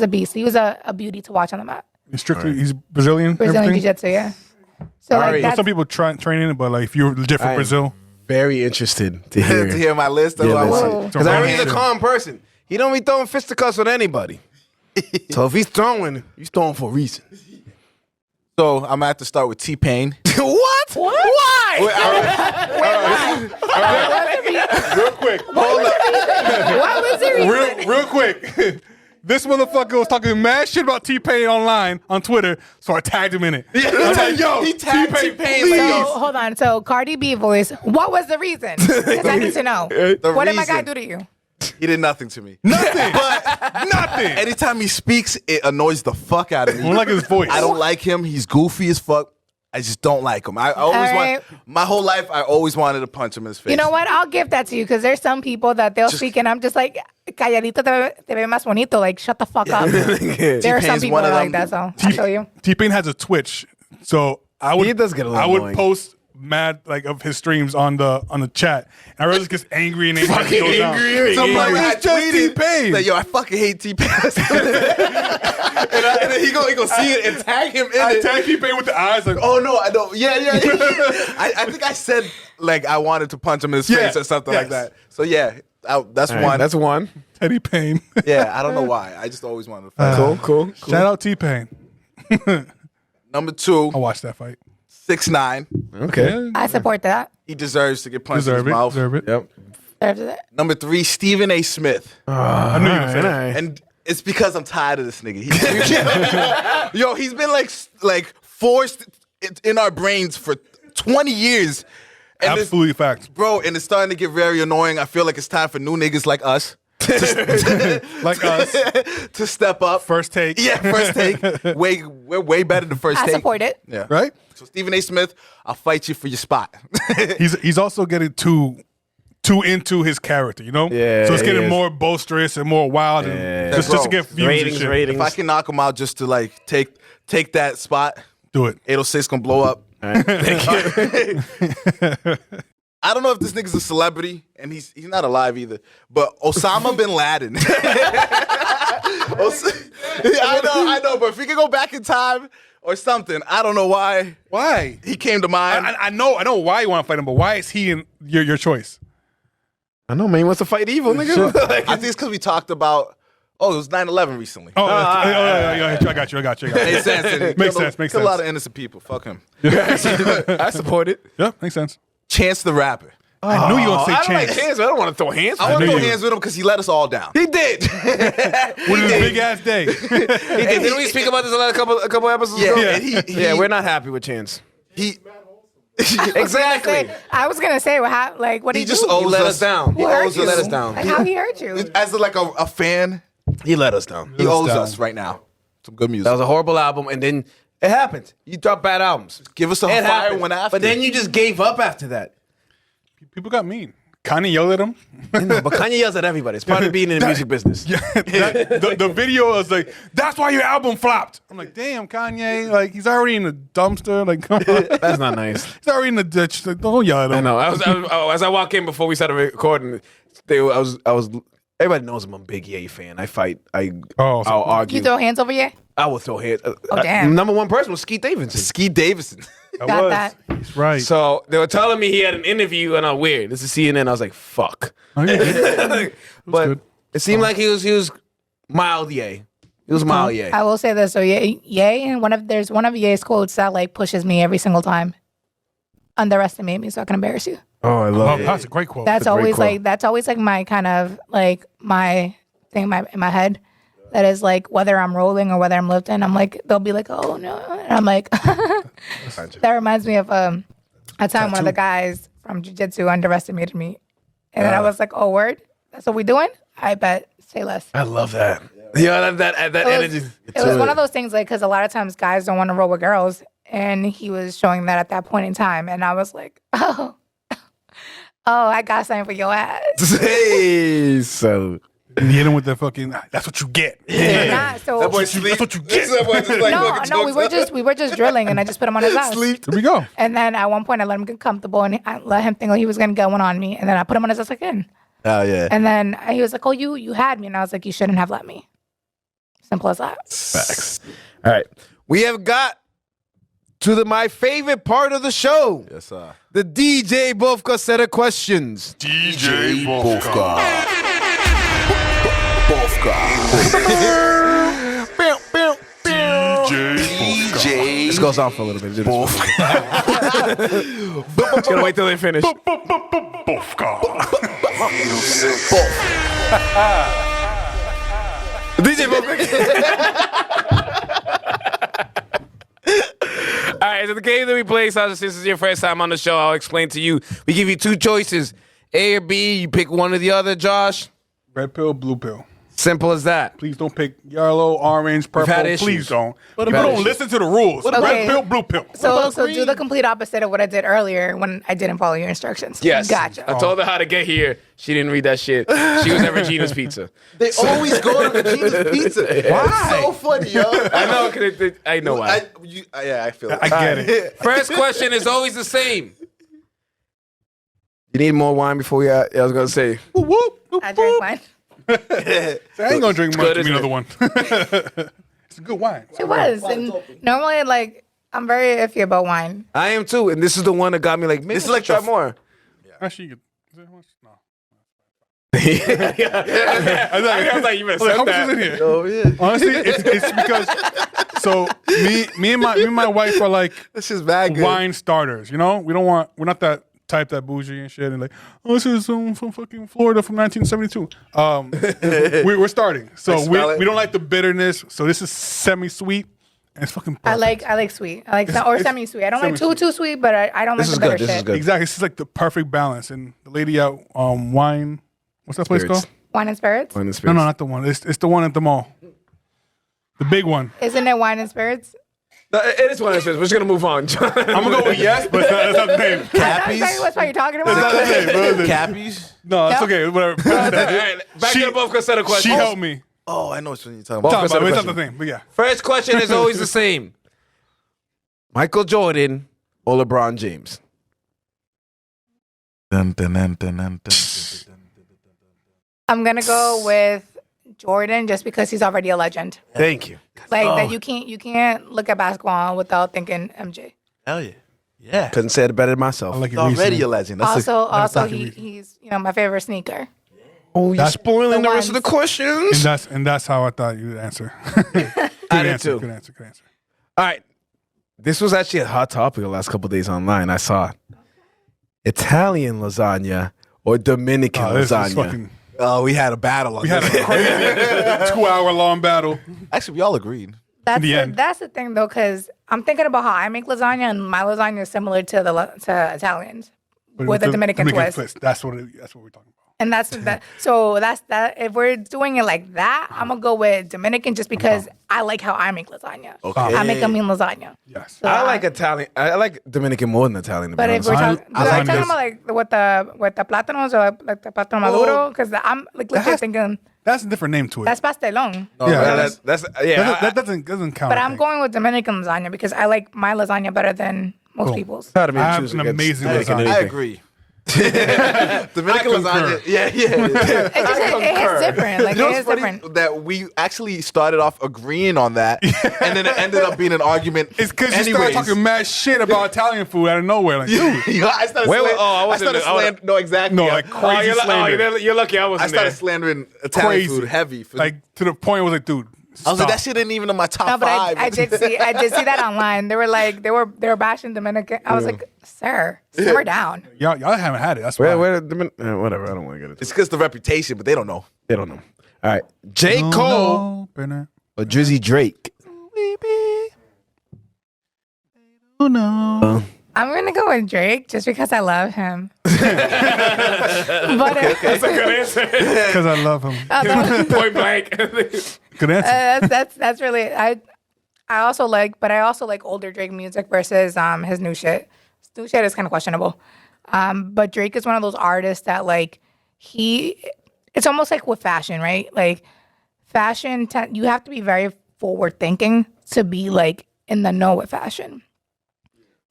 a beast. He was a beauty to watch on the mat. He's Brazilian. Brazilian everything? Jiu-Jitsu, yeah. So Alright. that's Some people training it, but if you're legit from Brazil, Very interested to to hear. hear my list of who I want. Because I know he's a Right-handed. calm person. He don't be throwing fisticuffs with anybody. So if he's throwing for a reason. So I'm gonna have to start with T-Pain. What? Why? real quick, Hold up. what was the reason? real quick. This motherfucker was talking mad shit about T-Pain online on Twitter, so I tagged him in it. Yeah, I was like, yo, he tagged T-Pain, T-Pain please. like, So hold on. So Cardi B voice. What was the reason? 'Cause I need to know. What did my guy reason. do to you? He did nothing to me. Nothing. Nothing. Anytime he speaks, it annoys the fuck out of I me. don't like his voice. I don't like him. He's goofy as fuck. I just don't like him. I always Alright. my whole life, I always wanted to punch him in his face. You know what? I'll give that to you because there's some people that they'll speak and I'm just like, calladito te ve más bonito. Like, shut the fuck up. There are some T-Pain's people one that of are like them. that, so I'll show you. T-Pain has a Twitch, so I would. He does get a little I would annoying. post mad of his streams on the chat, and I really just gets angry and angry. and goes down. Somebody It's I just tweeted T-Pain. that, yo, I fucking hate T-Pain. and then he go see it and tag him in I it. tag T-Pain with the eyes like, Oh no, I don't. Yeah. I think I said I wanted to punch him in his face or something like that. So yeah, that's one. That's one. Teddy Payne. Yeah, I don't know why. I just always wanted to fight. Cool. Shout out T-Pain. Number 2, I watched that fight. 6'9". Okay. I support that. He deserves to get punched in Deserve his it. mouth. Deserve it. Yep. There's that. Number 3, Stephen A. Smith. I knew you were gonna say that. And it's because I'm tired of this nigga. He's been like forced in our brains for 20 years. And this- Absolutely fact. bro, and it's starting to get very annoying. I feel like it's time for new niggas like us Like us. to step up. First take. Yeah, first take. We're way better than first I take. support it. Yeah. Right? So Stephen A. Smith, I'll fight you for your spot. He's also getting too into his character, you know? Yeah, so it's he getting is. more bosterous and more wild and just to get views and shit. Ratings. If I can knock him out just to take that spot, Do it. 806 gonna blow up. Thank you. I don't know if this nigga's a celebrity, and he's not alive either. But Osama bin Laden. I know, but if we could go back in time or something, I don't know why Why? he came to mind. I know why you want to fight him, but why is he in your choice? I know, man. He wants to fight evil, nigga. I think it's because we talked about. Oh, it was 9/11 recently. Oh, yeah, I got you. Makes sense. And he Makes killed sense. a lot of innocent people. Fuck him. I support it. Yeah, makes sense. Chance the Rapper. I knew you would say I don't Chance. like hands. I don't want to throw hands. I want to knew throw you- hands with him because he let us all down. He did. With his big ass day. Didn't we speak about this a couple episodes Yeah, ago? and he Yeah, we're not happy with Chance. he Exactly. I was gonna say, what did He you just do? owes He let us- us down. He hurt owes you? us. let us down. Like how he hurt you? As like a fan, He let us down. he owes down. us right now some good music. That was a horrible album, and then it happened. You drop bad albums. Give us a It fire happened. one after. But then you just gave up after that. People got mean. Kanye yelled at him. No, but Kanye yells at everybody. It's part of being in the music business. Yeah, the video was like, "That's why your album flopped." I'm like, "Damn, Kanye! Like, he's already in the dumpster. Like, come on, That's not nice. he's already in the ditch. Like, don't yell at him." I know. As I walk in before we started recording, I was. Everybody knows I'm a big Ye fan. I fight. I'll argue. You throw hands over your? I will throw hands. damn. Number one person was Skeet Davidson. Skeet Davidson. Got that. He's right. So they were telling me he had an interview, and I'm weird. This is CNN. I was like, fuck. Oh, yeah. But good. it seemed like he was mild Ye. He was mild Ye. I will say this. So Ye, and there's one of Ye's quotes that like pushes me every single time. Underestimate me so I can embarrass you. Oh, I Oh, love it. that's a great quote. That's a great always quote. like my kind of like my thing in my head. That is like whether I'm rolling or whether I'm lifting. I'm like they'll be like, oh no, and I'm like that reminds me of a time one of the guys from jiu-jitsu underestimated me, and then I was like, oh word, that's what we doing? I bet. Say less. I love that. Yeah, that energy. It was one of those things like because a lot of times guys don't want to roll with girls, and he was showing that at that point in time, and I was like, oh, I got something for your ass. Hey, so And hit him with the fucking. That's what you get. Not, so That boy sleep. That's what you get. That boy just like no, fucking no, jokes. we were just drilling, and I just put him on his ass. Sleep. There we go. And then at one point, I let him get comfortable, and I let him think like he was gonna get one on me, and then I put him on his ass again. Oh yeah. And then he was like, "Oh, you had me," and I was like, "You shouldn't have let me." Simple as that. facts. All right. We have got to my favorite part of the show. Yes, sir. The DJ Bofka set of questions. DJ Bofka. DJ. This goes on for a little bit. Just gonna wait till they finish. DJ Bofka. All right, so the game that we play, Sasha, since this is your first time on the show, I'll explain to you. We give you two choices, A or B. You pick one or the other, Josh. Red pill, blue pill. Simple as that. Please don't pick yellow, orange, purple. had issues. Please don't. We've People had don't issues. listen to the rules. Okay. Red pill, blue pill. So do the complete opposite of what I did earlier when I didn't follow your instructions. Yes. Gotcha. I told her how to get here. She didn't read that shit. She was at Regina's Pizza. They always go to Regina's Pizza. Why? It's so funny, yo. I know. 'Cause I know why. I feel it. I get it. First question is always the same. You need more wine before we? I was gonna say. Whoop, whoop, whoop, I drank mine. I ain't gonna drink much. good, Give me isn't another one. It's a good wine. It was. And normally, like, I'm very iffy about wine. I am too, and this is the one that got me like. Maybe This is let's like try the- more. Actually, you could. Is there much? No. I was like, you better Like, how set much is in that. here? Oh yeah. Honestly, it's because. So me and my wife are like This is bad good. wine starters. You know, we're not that type that bougie and shit and like, oh, this is from fucking Florida from 1972. We're starting, so I smell it. we don't like the bitterness. So this is semi-sweet and it's fucking. I Perfect. like sweet. I like or semi-sweet. I don't like semi-sweet. too sweet, but I don't like This the is bitter good. This is shit. good. Exactly, it's just like the perfect balance. And the lady at Wine, what's that place Spirits. called? Wine and spirits? No, not the one. It's the one at the mall. The big one. Isn't it wine and spirits? No, it is one of those. We're just gonna move on. I'm gonna go with yes, but that's not the name. That's what you're talking That's not about. the name, bro. Cappies. No, it's No. okay. Whatever. All right, back to the both set of questions. She helped me. Oh, I know what you're talking Talk about. about it. It's not the thing, but yeah. First question is always the same. Michael Jordan or LeBron James? Dun, dun, dun, dun, dun, dun, dun. I'm gonna go with Jordan just because he's already a legend. Thank you. Like that you can't look at basketball without thinking MJ. Hell yeah. Yeah. Couldn't say it better myself. I like it He's already recently. a legend. That's Also exactly he's my favorite sneaker. Oh, you're That's- spoiling The the rest of the ones. questions. And that's how I thought you'd answer. Good I did answer. too. Good answer. All right. This was actually a hot topic the last couple of days online. I saw it. Italian lasagna or Dominican Oh, this is lasagna? fucking. Oh, we had a battle on We had this. a crazy 2-hour long battle. Actually, we all agreed. in the end. That's the thing though, because I'm thinking about how I make lasagna, and my lasagna is similar to to Italians But with a Dominican twist. That's what we're talking about. And that's that. So that's that. If we're doing it like that, I'm gonna go with Dominican just because I like how I make lasagna. Okay. I make a mean lasagna. Yes. So I like Italian. I like Dominican more than Italian. To be But if honest. we're I- talking, I are like you talking this. about like with the plátanos or like the plátano maduro? Because I'm like legit thinking That's a different name to it. that's pastelón. No, Yeah, that's yeah. that doesn't count. But I I'm think. going with Dominican lasagna because I like my lasagna better than most Cool. people's. Proud of me I have choosing an against amazing Dominican lasagna. I anything. agree. Dominican lasagna. Yeah. It hits different. Like You know it what's hits funny? different. That we actually started off agreeing on that, and then it ended up being an argument. It's because you started anyways. talking mad shit about Italian food out of nowhere. Like, dude, Yeah, I started. Wait, slan- oh, I I wasn't- started I was- slandering. No, exactly. No, Yeah. like crazy slander. you're lucky I I wasn't started there. slandering Italian crazy food heavy. For, like to the point where I was like, dude, I was like, stop. that shit ain't even in my top No, but five. I did see that online. They were like they were bashing Dominican. I was like, sir, simmer down. Y'all haven't had it. That's why. Whatever. I don't want to get into It's because the reputation, but they don't know. They don't know. All right. J. Cole No. or Drizzy Drake? Oh no. I'm gonna go with Drake just because I love him. But That's a good answer. Because I love him. Point blank. Good answer. that's really I also like older Drake music versus his new shit. His new shit is kind of questionable. But Drake is one of those artists that like it's almost like with fashion, right? Like fashion, you have to be very forward thinking to be like in the know with fashion.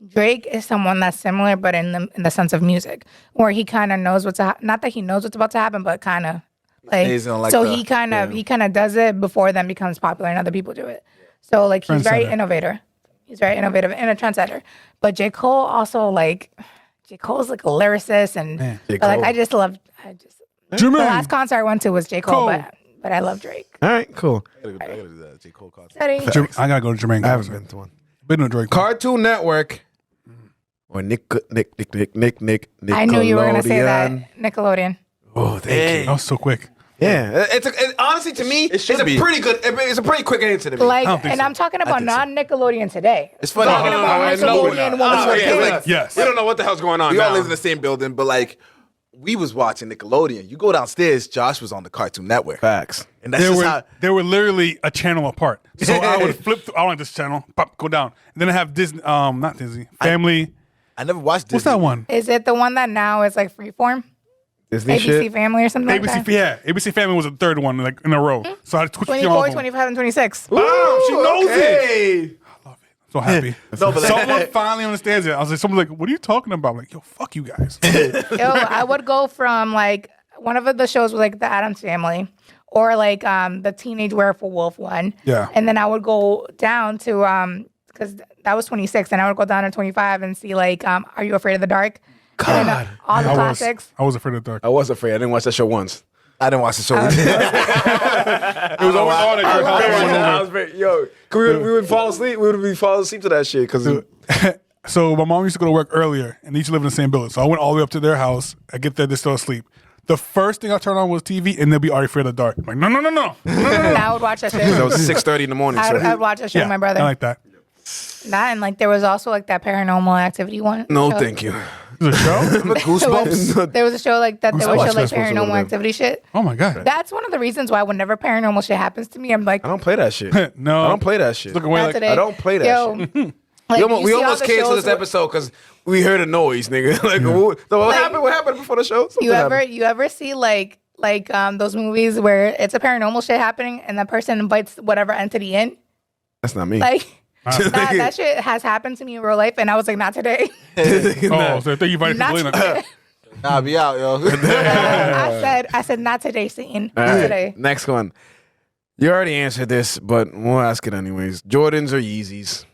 Drake is someone that's similar, but in the sense of music, where he kind of knows not that he knows what's about to happen, but kind of like Stays on, like, so the- he kind of does it before then becomes popular and other people do it. So like he's very Trendsetter. innovator. He's very innovative and a trendsetter. But J. Cole also like J. Cole's like a lyricist and J. but, like Cole. I just the Jermaine. last concert I went to was J. Cole, Cole. but I love Drake. All right, cool. I gotta do that. J. Cole concert. Ready? I gotta go to Jermaine. I haven't been to one. Been to Drake. Cartoon Network or Nick. I knew you were gonna say that. Nickelodeon. Oh, thank That was so quick. you. Yeah, honestly to me, it's should a be. pretty good. It's a pretty quick answer to me. Like, don't think and so. I'm talking about non-Nickelodeon today. It's funny. Talking about Nickelodeon when we were yeah, kids. like, Yes. We don't know what the hell's going on. we all now. live in the same building, but like we was watching Nickelodeon. You go downstairs, Josh was on the Cartoon Network, Facts. and that's just how. They were literally a channel apart. So I would flip through, I like this channel, pop, go down. And then I have Disney, not Disney, Family. I never watched Disney. What's that one? Is it the one that now is like freeform? Disney ABC shit. Family or something like ABC, that? yeah. ABC Family was the third one, like in a row. So I switched 24, 25, and 26. Wow, she knows it. Hey. So happy. No, but Someone finally understands it. I was like, someone's like, what are you talking about? I'm like, yo, fuck you guys. Yo, I would go from like one of the shows was like the Addams Family or like the Teenage Werewolf one. Yeah. And then I would go down to because that was 26, and I would go down to 25 and see like Are You Afraid of the Dark? And then, all the classics. I was afraid of the dark. I was afraid. I didn't watch that show once. I didn't watch the show. It was over all that your house went over. We would fall asleep. We would be falling asleep to that shit because So my mom used to go to work earlier, and they used to live in the same building. So I went all the way up to their house. I get there, they're still asleep. The first thing I turn on was TV, and they'll be Are You Afraid of the Dark? I'm like, no. I would watch that shit. that was 6:30 in the morning. I So. would watch that shit with my brother. I like that. That and like there was also like that Paranormal Activity one. No, show. thank you. Is it a show? Goosebumps. There was a show like that. They would watch show like Goosebumps a little Paranormal bit. Activity shit. Oh my god. That's one of the reasons why whenever paranormal shit happens to me, I'm like, I don't play that shit. No. I don't play that shit. Look away not like, today. I don't play that Yo, shit. like, We you see all almost the canceled shows this episode because we heard a noise, nigga. Like, so what happened? What happened before the show? Something happened. You ever see like those movies where it's a paranormal shit happening and the person invites whatever entity in? That's not me. Like that shit has happened to me in real life, and I was like, not today. oh, so I think you invited Not people in. today. Nah, be out, yo. I said not today, Satan. All Not right, today. next one. You already answered this, but we'll ask it anyways. Jordans or Yeezys?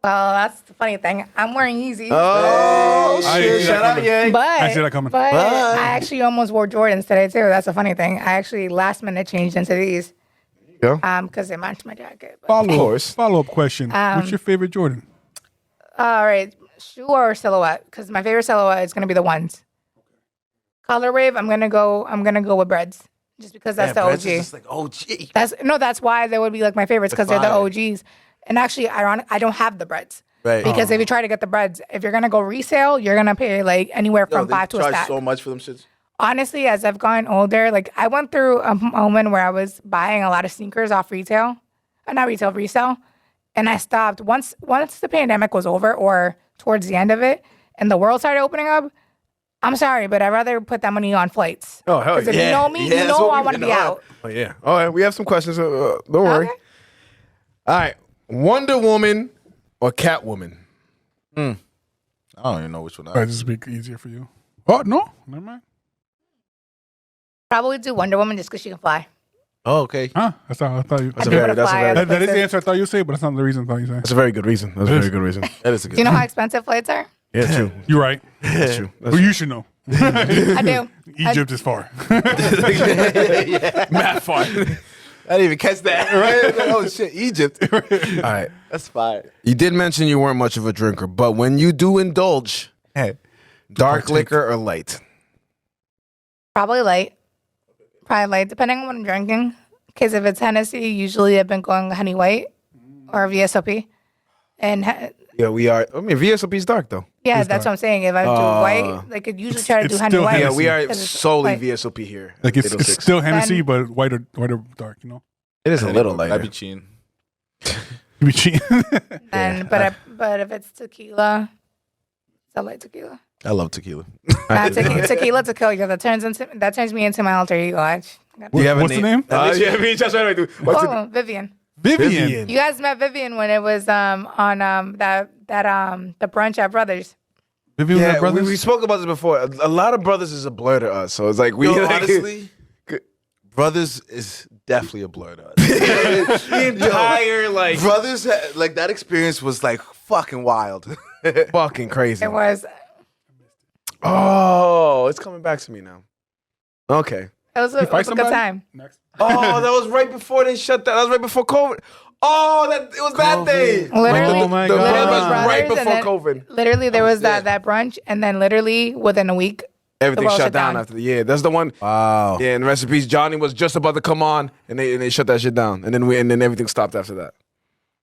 Well, that's the funny thing. I'm wearing Yeezys. Oh, I didn't see that coming. But I see that coming. But I actually almost wore Jordans today too. That's a funny thing. I actually last minute changed into these. Go. Because they matched my jacket. But. Follow-up question. What's your favorite Jordan? All right, shoe or silhouette? Because my favorite silhouette is gonna be the ones. Color wave. I'm gonna go with breads. just because that's the Brett's OG. is just like OG. That's why they would be like my favorites because they're the fire. OGs. And actually, ironic, I don't have the breads. Right. Because if you try to get the breads, if you're gonna go resale, you're gonna pay like anywhere from They $5 to a charge stack. so much for them shits. Honestly, as I've gotten older, like I went through a moment where I was buying a lot of sneakers off retail, not retail, resale, and I stopped once the pandemic was over or towards the end of it, and the world started opening up. I'm sorry, but I'd rather put that money on flights. Oh, hell 'Cause if yeah. you know me, Yeah, you that's know what I we've want to been be on. out. Oh yeah. All right, we have some questions. Don't worry. Okay. All right, Wonder Woman or Catwoman? I don't even know which one. Right, this will be easier for you. Oh no, never mind. Probably do Wonder Woman just because she can fly. Oh, okay. Huh? That's how I thought you. I do want to that's a fly. very- other That is the places. answer I thought you would say, but that's not the reason I thought you said. That's a very good reason. That's a very good reason. That is a good. Do you know how expensive flights are? Yeah, true. You're right. That's true. That's Well, you should know. I do. Egypt is far. math fun. I didn't even catch that. Right? Like, oh shit, Egypt. All right. That's fire. You did mention you weren't much of a drinker, but when you do indulge, Hey, dark liquor or light? Probably light. Depending on what I'm drinking. Because if it's Hennessy, usually I've been going honey white or VSOP. And Yeah, we are. I mean, VSOP is dark though. yeah, that's what I'm saying. If I do white, like I usually try to do it's honey still white. Yeah, Hennessy. we are 'Cause it's solely white. VSOP here. Like it's 806. still Hennessy, Then- but white or dark. You know, It is a little lighter. I'd be cheating. you be cheating. And but if it's tequila, it's a light tequila. I love tequila. Tequila to kill you. That turns me into my alter ego. Do you have a What's the name? Yeah, me just right. What's Oh, Vivian. Vivian. You guys met Vivian when it was on the brunch at Brothers. Vivian was Yeah, that brothers. we spoke about this before. A lot of brothers is a blur to us, so it's like we Yo, like, honestly, Brothers is definitely a blur to us. The entire like Brothers, like that experience was like fucking wild. fucking crazy. It was Oh, it's coming back to me now. Okay. a fight good somebody? time. Next. Oh, that was right before they shut that. That was right before COVID. Oh, it was that day. Literally, Oh my the God. brothers Brothers right and before then- COVID. Literally, there was that brunch, and then literally within a week, Everything world shut shut down down. after the year. That's the one. Wow. Yeah, and recipes. Johnny was just about to come on, and they shut that shit down, and then everything stopped after that.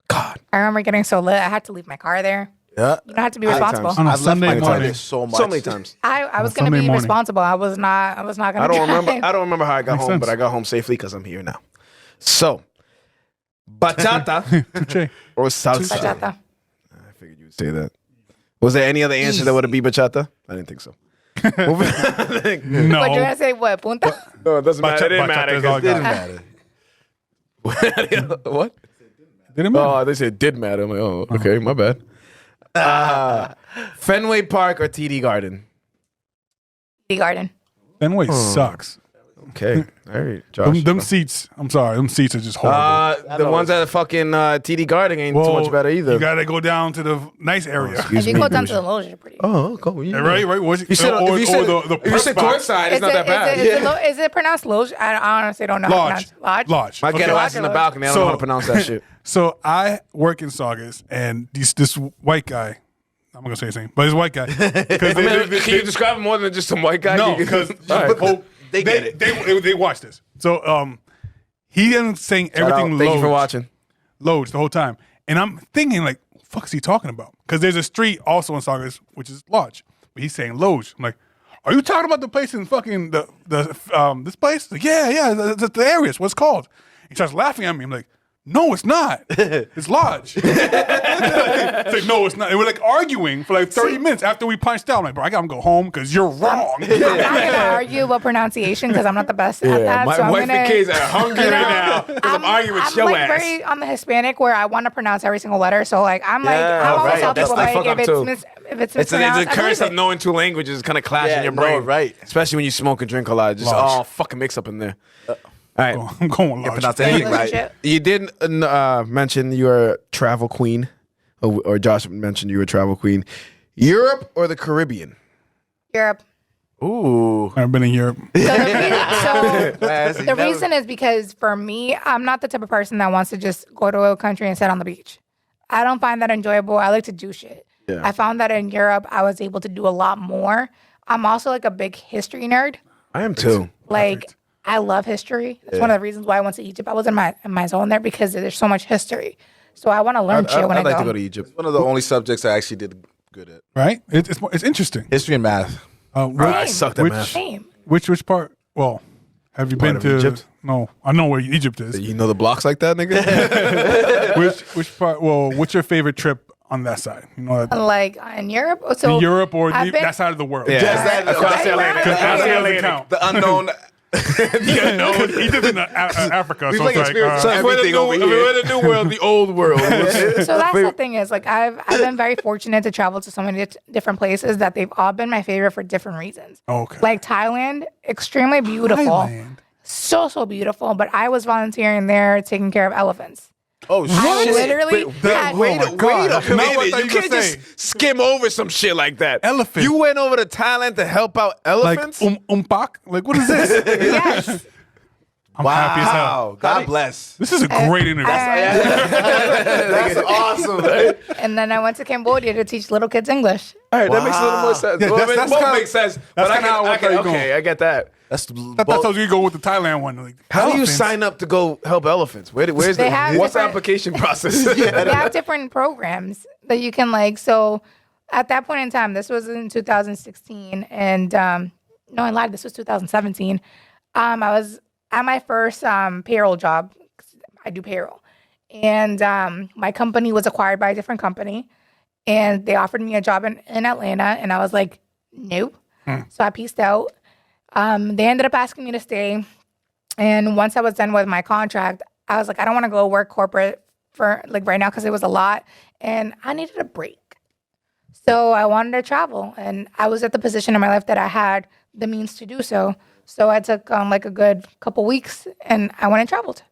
God, I remember getting so lit. I had to leave my car there. Yeah. You don't have to be Many responsible. times. On a I've left Sunday my car morning. there so much. so many times. I was going to Sunday be morning. responsible. I was not going to. I don't remember. I don't remember how I got Makes home, sense. but I got home safely because I'm here now. So, bachata Touche. or salsa? Bachata. I figured you would say that. Was there any other answer that would have been bachata? I didn't think so. No. But you're going to say what? Punta? No, it doesn't matter. It didn't Bachata matter. is all 'cause it God. didn't matter. What? Didn't matter. Oh, they said it did matter. I'm like, oh, okay, my bad. Fenway Park or TD Garden? Tea Garden. Fenway sucks. Okay, all right, Josh. Them seats. I'm sorry. Them seats are just horrible. The ones at fucking TD Garden ain't too much better either. You gotta go down to the nice area. If you go down to the Loge, you're pretty. Oh, cool. Yeah, right. Was it, You said, or, if you said, or the if you press said box. courtside, it's not that bad. Is it pronounced Loge? I honestly don't know how to Lodge. pronounce Lodge. My Okay. ghetto ass in the balcony. I don't know how to pronounce that shit. So I work in Saugus, and this white guy. I'm not gonna say his name, but he's a white guy. 'Cause Can you describe him more than just some white guy? No, because They get it. They watch this. So he ends up saying everything Thank you for Loge. watching. Loads the whole time. And I'm thinking, like, what the fuck is he talking about? Because there's a street also in Saugus, which is Lodge. But he's saying Loge. I'm like, are you talking about the place in fucking this place? Like, yeah, the area. It's what it's called. He starts laughing at me. I'm like, no, it's not. It's Lodge. It's like, no, it's not. And we're like arguing for like 30 minutes after we punched out. I'm like, bro, I gotta go home because you're wrong. I'm not going to argue about pronunciation because I'm not the best at that. My so I'm wife gonna, and kids are hungry right now because I'm arguing with I'm your like ass. very on the Hispanic where I want to pronounce every single letter. So like I'm like Yeah, I always right. tell That's people the like fuck up, too. if it's It's mispronounced, a I curse believe of it. knowing two languages kind of clash in your no, brain. right. Especially when you smoke and drink a lot. Just Lodge. all fucking mix up in there. All right. I'm going Lodge. pronounce anything right. Relationship. You did mention you were a travel queen, or Josh mentioned you were a travel queen. Europe or the Caribbean? Europe. Ooh. I've been in Europe. So the reason is because for me, I'm not the type of person that wants to just go to a country and sit on the beach. I don't find that enjoyable. I like to do shit. Yeah. I found that in Europe, I was able to do a lot more. I'm also like a big history nerd. I am too. Like I love history. That's one of the reasons why I went to Egypt. I was in my zone there because there's so much history. So I want to learn shit when I I'd like go. to go to Egypt. It's one of the only subjects I actually did good at. Right? It's interesting. History and math. I sucked at which- math. Same. Which part? Well, have you been of to Egypt? No, I know where Egypt is. You know the blocks like that, nigga? Which part? Well, what's your favorite trip on that side? You know, Like in Europe. So in Europe or I've been- that side of the world? Across the Atlantic. Because Across the that doesn't Atlantic. count. The unknown. Because Egypt's in Africa, so like it's like experienced So if we're everything over if here. we're the new world, the old world. So that's the thing is like I've been very fortunate to travel to so many different places that they've all been my favorite for different reasons. Okay. Like Thailand, extremely beautiful, Thailand. so beautiful. But I was volunteering there taking care of elephants. Oh, I shit. literally had, wait a- wait a Wait a minute, minute, you can't just skim over some shit like that. Elephant. You went over to Thailand to help out like elephants? umpak? Like what is this? yes. I'm happy as hell. Wow. God bless. This is a great interview. That's awesome. And then I went to Cambodia to teach little kids English. All right, that makes a little more sense. Yeah, Well, that's both kinda- makes sense. that's But I kinda how I can, thought you okay, I get that. That's That's how you go with the Thailand one. Like, How do you elephants. sign up to go help elephants? Where's They the have What's the different- application process? They have different programs that you can like. So at that point in time, this was in 2016, and no, I lied. This was 2017. I was at my first payroll job. I do payroll, and my company was acquired by a different company, and they offered me a job in Atlanta, and I was like, nope. So I pieced out. They ended up asking me to stay, and once I was done with my contract, I was like, I don't want to go work corporate for like right now because it was a lot, and I needed a break. So I wanted to travel, and I was at the position in my life that I had the means to do so. So I took like a good couple weeks, and I went and traveled.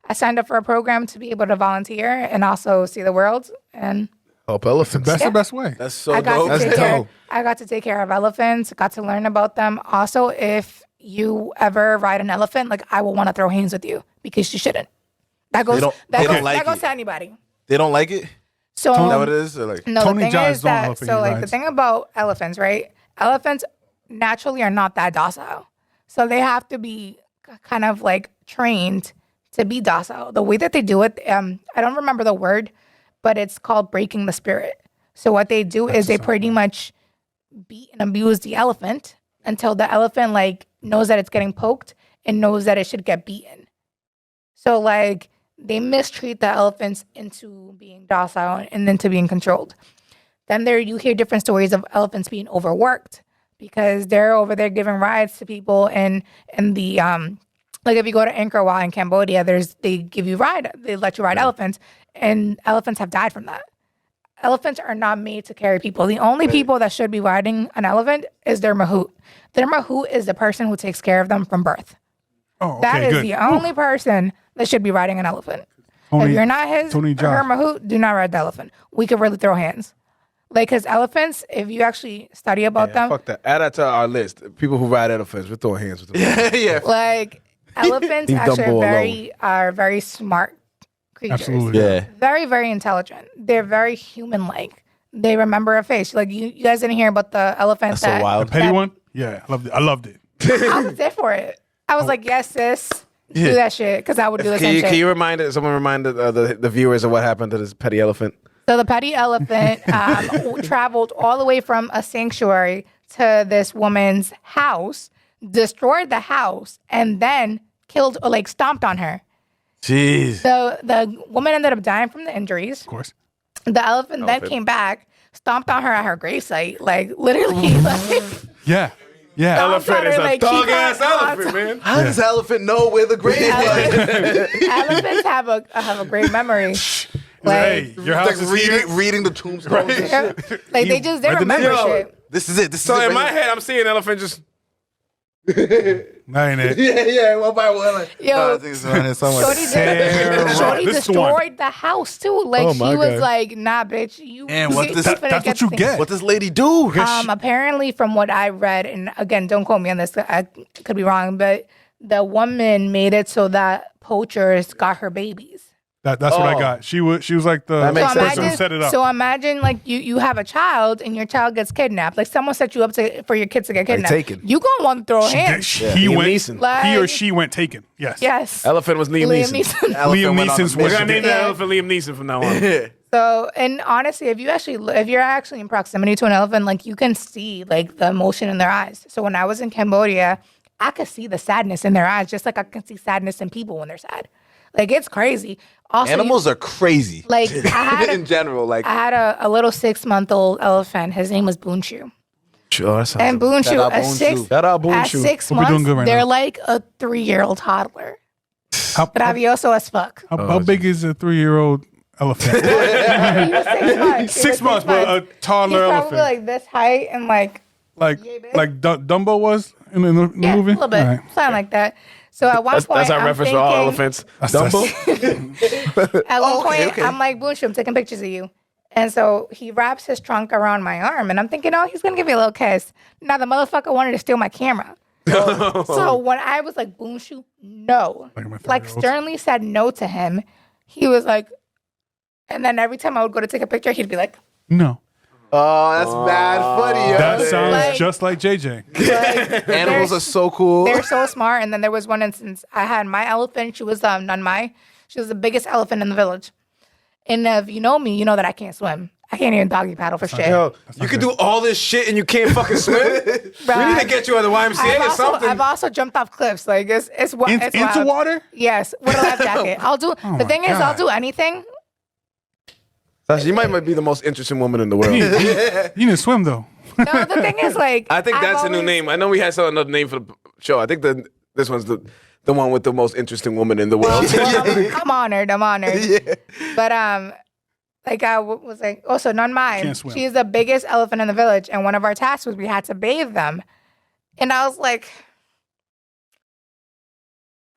I signed up for a program to be able to volunteer and also see the world, and help elephants? That's the best way. That's so I got dope. to take care. dope. I got to take care of elephants. Got to learn about them. Also, if you ever ride an elephant, like I will want to throw hands with you because you shouldn't. That goes. they don't like that goes it. to anybody. They don't like it? So Is that what it is? Or like, no, Tony the thing Jaa's is don't that love it, so he like the rides. thing about elephants, right? Elephants naturally are not that docile, so they have to be kind of like trained to be docile. The way that they do it, I don't remember the word, but it's called breaking the spirit. So what they do is they pretty much beat and abuse the elephant until the elephant like knows that it's getting poked and knows that it should get beaten. So like they mistreat the elephants into being docile and into being controlled. Then you hear different stories of elephants being overworked because they're over there giving rides to people and the like if you go to Angkor Wat in Cambodia, they let you ride elephants, and elephants have died from that. Elephants are not made to carry people. The only people that should be riding an elephant is their mahout. Their mahout is the person who takes care of them from birth. Oh, okay, That is good. the only person that should be riding an elephant. Tony- If you're not his Tony or her Jaa. mahout, do not ride the elephant. We could really throw hands. Like, because elephants, if you actually study about them, Fuck that. Add that to our list. People who ride elephants, we're throwing hands with them. yeah. like elephants Leave actually Dumbo are very smart creatures. Absolutely. Yeah. Very, very intelligent. They're very human-like. They remember a face. Like you guys didn't hear about the elephant That's so that wild. Petty that- one? Yeah, I loved it. I was there for it. I was like, yes, sis, do that shit because I would do the same shit. Can you someone remind the viewers of what happened to this petty elephant? So the petty elephant traveled all the way from a sanctuary to this woman's house, destroyed the house, and then killed or like stomped on her. Jeez. So the woman ended up dying from the injuries. Of course. The elephant then came back, stomped on her at her gravesite, like literally. Like, Yeah. Yeah. Elephant is a like, dog keep ass on- elephant, man. How does elephant know where the grave is? Elephants have a great memory. Hey, Like, your house is here. reading the tombstones and shit. like they just they read the remember name. shit. This is it. This So is it. in my head, I'm seeing elephant just. That ain't it. yeah, one by one. Like, Yo, no, I think it's around here somewhere. Shorty, Sarah. Shorty This is the one. destroyed the house too. Like Oh, she my was God. like, "Nah, bitch, you." And what you this- finna That's what you the- get. What does lady do? Apparently, from what I read, and again, don't quote me on this. I could be wrong, but the woman made it so that poachers got her babies. That's what I got. She was like the makes sense. person who set it up. So imagine like you have a child and your child gets kidnapped. Like someone set you up for your kids to get kidnapped. taken. You gonna want to throw hands. He Liam went. Neeson. Like- He or she went taken. Yes. Yes. Elephant was Liam Neeson. Neeson. Liam went on a Neeson's We're was. gonna name that Yeah. elephant Liam Neeson from now on. So, and honestly, if you're actually in proximity to an elephant, like you can see like the emotion in their eyes. So when I was in Cambodia, I could see the sadness in their eyes, just like I can see sadness in people when they're sad. Like it's crazy. Also, Animals are crazy. like I had in general. Like I had a little 6-month-old elephant. His name was Boonshu. Sure, that sounds And Boonshu, out at Boonshu. six, Shout out at Boonshu. 6 Hope you're doing months, good right they're now. like a 3-year-old toddler. How, Bravioso as fuck. how big is a 3-year-old elephant? He was 6 months. He 6 was months, but a He's toddler probably elephant. like this height and like like big. Dumbo was in the yeah, movie. a little bit, All right. something like that. So at one point, That's our I'm reference thinking, for all elephants. Dumbo. At one point, okay. I'm like, Boonshu, I'm taking pictures of you. And so he wraps his trunk around my arm, and I'm thinking, oh, he's gonna give me a little kiss. Now the motherfucker wanted to steal my camera. So when I was like, Boonshu, no, Like my like 3-year-olds. sternly said no to him, he was like, and then every time I would go to take a picture, he'd be like, No. oh, that's bad funny. Yo. That sounds Like- just like JJ. like Animals are so cool. they're so smart. And then there was one instance I had my elephant. She was Nanmai. She was the biggest elephant in the village. And if you know me, you know that I can't swim. I can't even doggy paddle for shit. Yo, you can do all this shit and you can't fucking swim? We need to get you on the YMCA or something. I've also jumped off cliffs. Like it's it's Into wild. water? Yes, with a life jacket. I'll do. Oh the my thing is, I'll God. do anything. Sasha, you might be the most interesting woman in the world. You didn't swim though. No, the thing is, like I think I've that's a new always- name. I know we had another name for the show. I think this one's the one with the most interesting woman in the world. Well, I'm honored. I'm honored. But like I was like, oh, so none mine. Can't swim. She's the biggest elephant in the village, and one of our tasks was we had to bathe them. And I was like,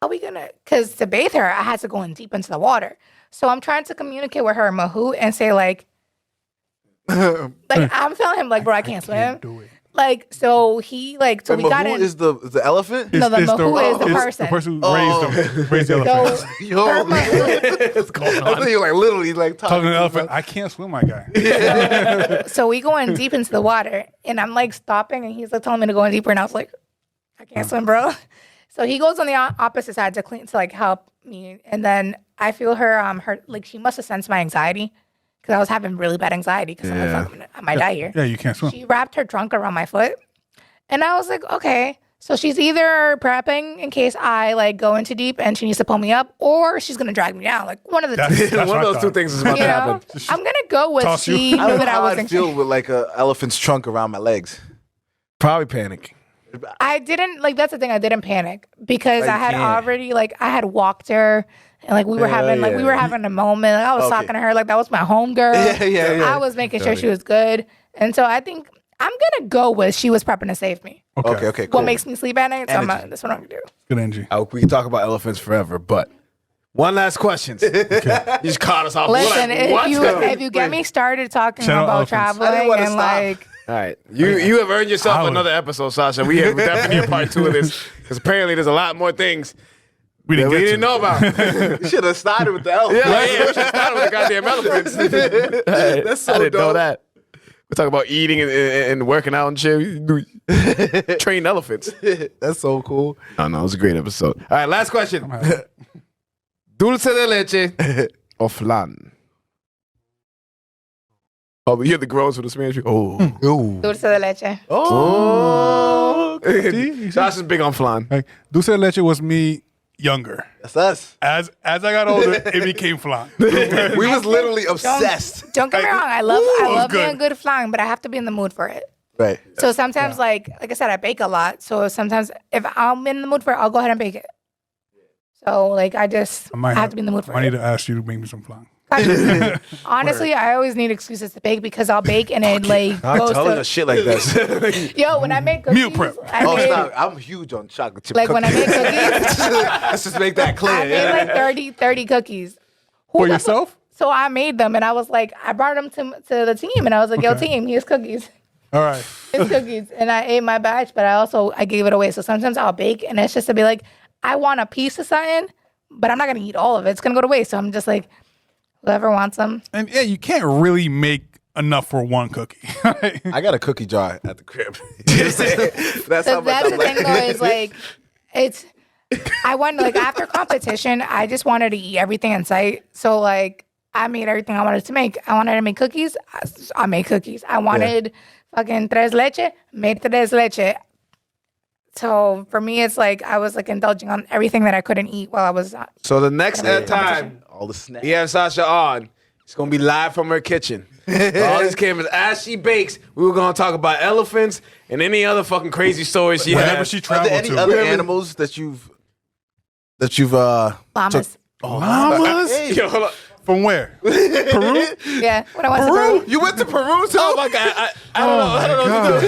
are we gonna? Because to bathe her, I had to go in deep into the water. So I'm trying to communicate with her, Mahu, and say like I'm telling him like, bro, I can't swim. Do it. Like, so he like, so Wait, we but got who in. is the elephant? No, the Mahu is the it's person. The person who raised the So elephant. Yo, her Mahu- what's going on? I think you're like literally like Talking to talking the to elephant, I can't swim, my guy. So we go in deep into the water, and I'm like stopping, and he's like telling me to go in deeper, and I was like, I can't swim, bro. So he goes on the opposite side to like help me, and then I feel her like she must have sensed my anxiety because I was having really bad anxiety because I'm like, fuck, I might die here. Yeah, you can't swim. She wrapped her trunk around my foot, and I was like, okay. So she's either prepping in case I like go into deep and she needs to pull me up, or she's gonna drag me down. Like one of the two. That's One what of I those two thought. things is about You to know, happen. I'm gonna go with Toss you. she I knew don't know that how I was I feel with like a elephant's trunk around my legs. Probably panicking. I didn't like. That's the thing. I didn't panic because I I had can't. already like I had walked her, and like we were having like we were having a moment. Like, I was Okay. talking to her like that was my home girl. Yeah. I was making sure she was good, and so I think I'm gonna go with she was prepping to save me. Okay, cool. What makes me sleep at night? So that's what I'm gonna do. Good energy. We can talk about elephants forever, but one last question. You just caught us off. Listen, We're like, if you get me started talking Shout out about elephants. I didn't traveling wanna and stop. like. all right, you have earned yourself Howard. another episode, Sasha. We have definitely a part 2 of this because apparently there's a lot more things We that didn't we get didn't to. know about. You should have started with the elephant. Yeah, we should start with the goddamn elephants. That's so I didn't know dope. that. We talk about eating and working out and shit. Train elephants. That's so cool. Oh, no, it was a great episode. All right, last question. Dulce de leche or flan? Oh, but you hear the groans for the Spanish. Oh. Dulce de leche. Oh. See? Sasha's big on flan. Like, dulce de leche was me younger. That's us. As I got older, it became flan. We was literally obsessed. Don't get me wrong. I it love was being good. good flan, but I have to be in the mood for it. Right. So sometimes, like I said, I bake a lot. So sometimes, if I'm in the mood for it, I'll go ahead and bake it. So like I have to be in the mood for I need it. to ask you to make me some flan. Honestly, I always need excuses to bake because I'll bake and it like I'm goes telling to us shit like that. yo. When I make cookies, Meal prep. Oh, stop. I'm huge on chocolate chip Like when I cookies. make cookies, Let's just make that clear. I made like 30 cookies. Who For the yourself? So I made them and I was like, I brought them to the team and I was like, yo, Okay. team, here's cookies. All right. It's cookies. And I ate my batch, but I gave it away. So sometimes I'll bake and it's just to be like, I want a piece of something, but I'm not gonna eat all of it. It's gonna go to waste. So I'm just like, whoever wants them. And yeah, you can't really make enough for one cookie. I got a cookie jar at the crib. That's So how much that's I'm the thing, though, is like, I wanted, like, after competition, I just wanted to eat everything in sight. So, like, I made everything I wanted to make. I wanted to make cookies. I made cookies. I wanted fucking tres leche. Made tres leche. So for me, it's like I was like indulging on everything that I couldn't eat while I was. So the next time all the snacks. we have Sasha on, it's going to be live from her kitchen. All these cameras. As she bakes, we were going to talk about elephants and any other fucking crazy stories she Whenever has. she Are traveled there any to. other animals that you've Llamas. Llamas? Hey. Yo, hold on. From where? Peru? Yeah, when I went to Peru. You went to Peru too? Oh my God. I don't know. I don't know what to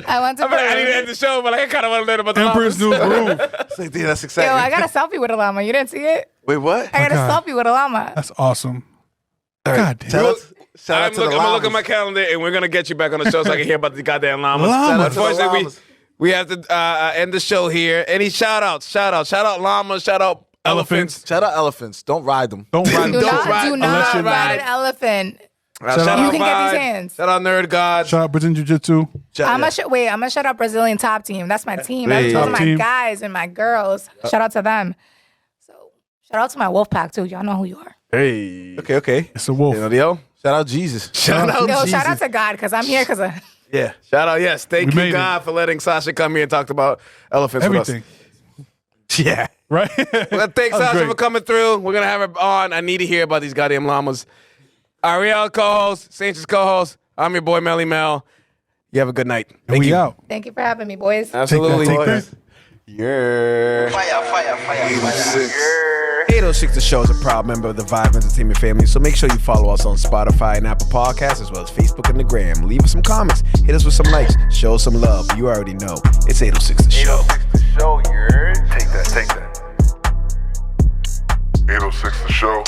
do. I went to I mean, I need to Peru. end the show, but I kind of want to learn about the Emperor's llamas. New Groove. It's like, damn, that's exciting. Yo, I got a selfie with a llama. You didn't see it? Wait, what? I got God. a selfie with a llama. That's awesome. God damn. Shout out, shout out I'm to the gonna look at llamas. my calendar, and we're gonna get you back on the show so I can hear about the goddamn llamas. Llamas. Shout out to the Unfortunately, llamas. we have to end the show here. Any shout outs? Shout out llamas. Shout out elephants. Shout out elephants. Don't ride them. Don't ride Do them. not ride unless you're ride mad. an elephant. Shout out- out You can get Vibe. these hands. Shout out Nerd God. Shout out Brazilian Jiu-Jitsu. I'm gonna shout out Brazilian top team. That's my team. Hey. That's those are Top my team. guys and my girls. Shout out to them. So shout out to my wolf pack too. Y'all know who you are. Hey. Okay. It's a wolf. Shout out Jesus. Shout out. Yo, Jesus. shout out to God because I'm here because of Yeah. Shout out. Yes. Thank We you, made God, for letting Sasha come here and talk about elephants Everything. with Yeah. Right? us. Well, thanks, That was Sasha, great. for coming through. We're gonna have her on. I need to hear about these goddamn llamas. Ariel, co-host. Sanchez, co-host. I'm your boy Melly Mel. You have a good night. And we out. Thank you for having me, boys. Absolutely. Take that. Yeah. 806 The Show is a proud member of the Vibe Entertainment family, so make sure you follow us on Spotify and Apple Podcasts, as well as Facebook and the Gram. Leave us some comments, hit us with some likes, show us some love. You already know. It's 806 The Show. 806 The Show, you heard? Take that. 806 The Show.